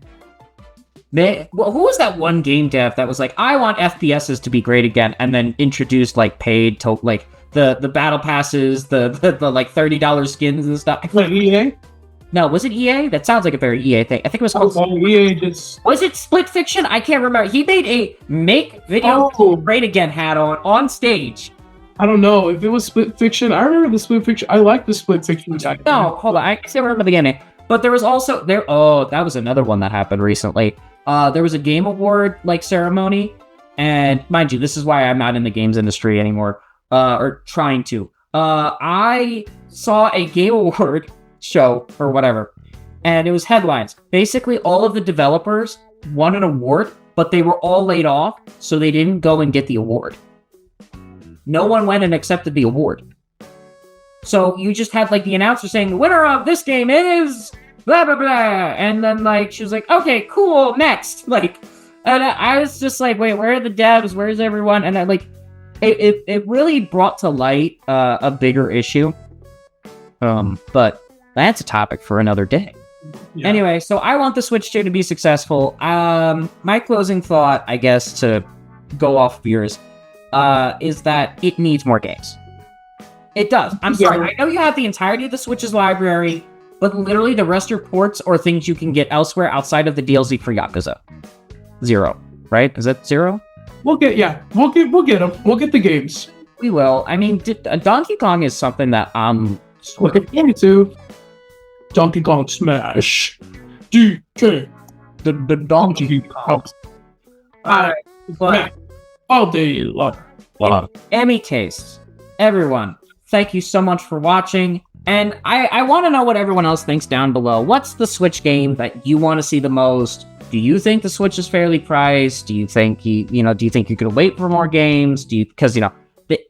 Who was that one game dev that was like, I want FPSs to be great again, and then introduced like paid to like the battle passes, the like $30 skins and stuff. What, EA? No, was it EA? That sounds like a very EA thing. I think it was called. EA just. Was it Split Fiction? I can't remember. He made a make video great again hat on stage. I don't know if it was Split Fiction. I remember the Split Fiction. I like the Split Fiction guy. No, hold on. I still remember the beginning. But there was also there. Oh, that was another one that happened recently. There was a game award like ceremony, and mind you, this is why I'm not in the games industry anymore, or trying to. I saw a game award show or whatever, and it was headlines. Basically, all of the developers won an award, but they were all laid off, so they didn't go and get the award. No one went and accepted the award. So you just had like the announcer saying, the winner of this game is blah, blah, blah. And then like, she was like, okay, cool, next. Like, and I was just like, wait, where are the devs? Where's everyone? And I like, it really brought to light a bigger issue. But that's a topic for another day. Yeah. Anyway, so I want the Switch 2 to be successful. My closing thought, I guess, to go off of yours, is that it needs more games. It does. I'm sorry. I know you have the entirety of the Switch's library, but literally the rest are ports or things you can get elsewhere outside of the DLC for Yakuza. 0, right? Is that 0? We'll get them. We'll get the games. We will. I mean, Donkey Kong is something that I'm looking forward to. Donkey Kong Smash. DK. The Donkey Kong. Alright, but all day long. In any case, everyone, thank you so much for watching. And I want to know what everyone else thinks down below. What's the Switch game that you want to see the most? Do you think the Switch is fairly priced? Do you think do you think you could wait for more games? Because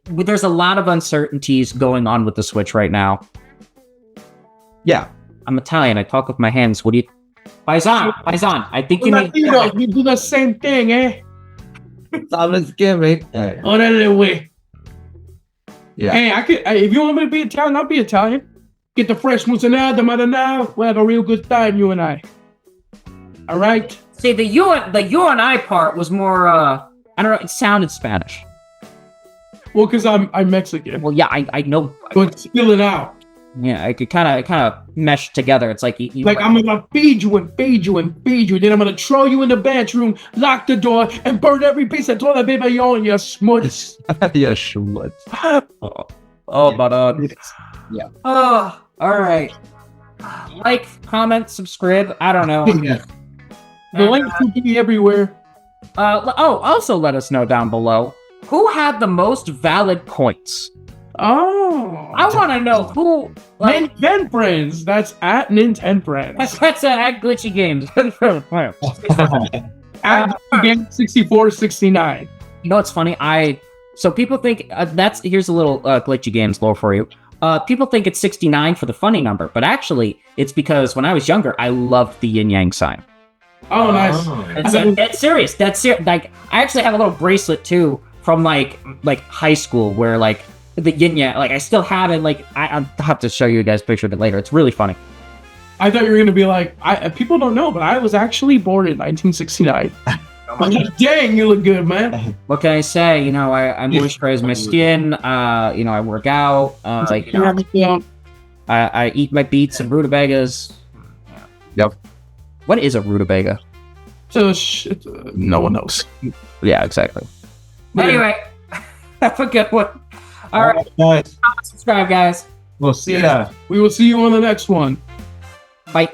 there's a lot of uncertainties going on with the Switch right now. Yeah. I'm Italian. I talk with my hands. What do you... Paisan, I think you need... You do the same thing, eh? Let's give it. Orale, way. Yeah. Hey, if you want me to be Italian, I'll be Italian. Get the fresh mozzarella, marinara. We'll have a real good time, you and I. All right? See, the you and I part was more, I don't know, it sounded Spanish. Well, because I'm Mexican. Well, yeah, I know. But spill it out. Yeah, it kind of mesh together. It's like I'm gonna feed you and feed you and feed you. Then I'm gonna throw you in the bedroom, lock the door, and burn every piece of toilet paper you own, you smuts. Yeah, schmutz. Yeah. Oh, all right. Like, comment, subscribe. I don't know. Yeah. The links will be everywhere. Also let us know down below who had the most valid points. Oh, I want to know who. Like, Nintendo Friends. That's at Nintendo Friends. That's at Glitchy Games. At Game 6469. You know what's funny? So people think here's a little Glitchy Games lore for you. People think it's 69 for the funny number, but actually it's because when I was younger, I loved the yin yang sign. Oh, nice. That's serious. Like, I actually have a little bracelet too from like high school where like the yin yang. Like, I still have it. Like, I'll have to show you guys a picture of it later. It's really funny. I thought you were gonna be like, people don't know, but I was actually born in 1969. Dang, you look good, man. What can I say? I moisturize my skin. I work out. I eat my beets and rutabagas. Yep. What is a rutabaga? So no one knows. Yeah, exactly. Anyway, have a good one. All right, guys. subscribe, guys. We'll see ya. We will see you on the next one. Bye.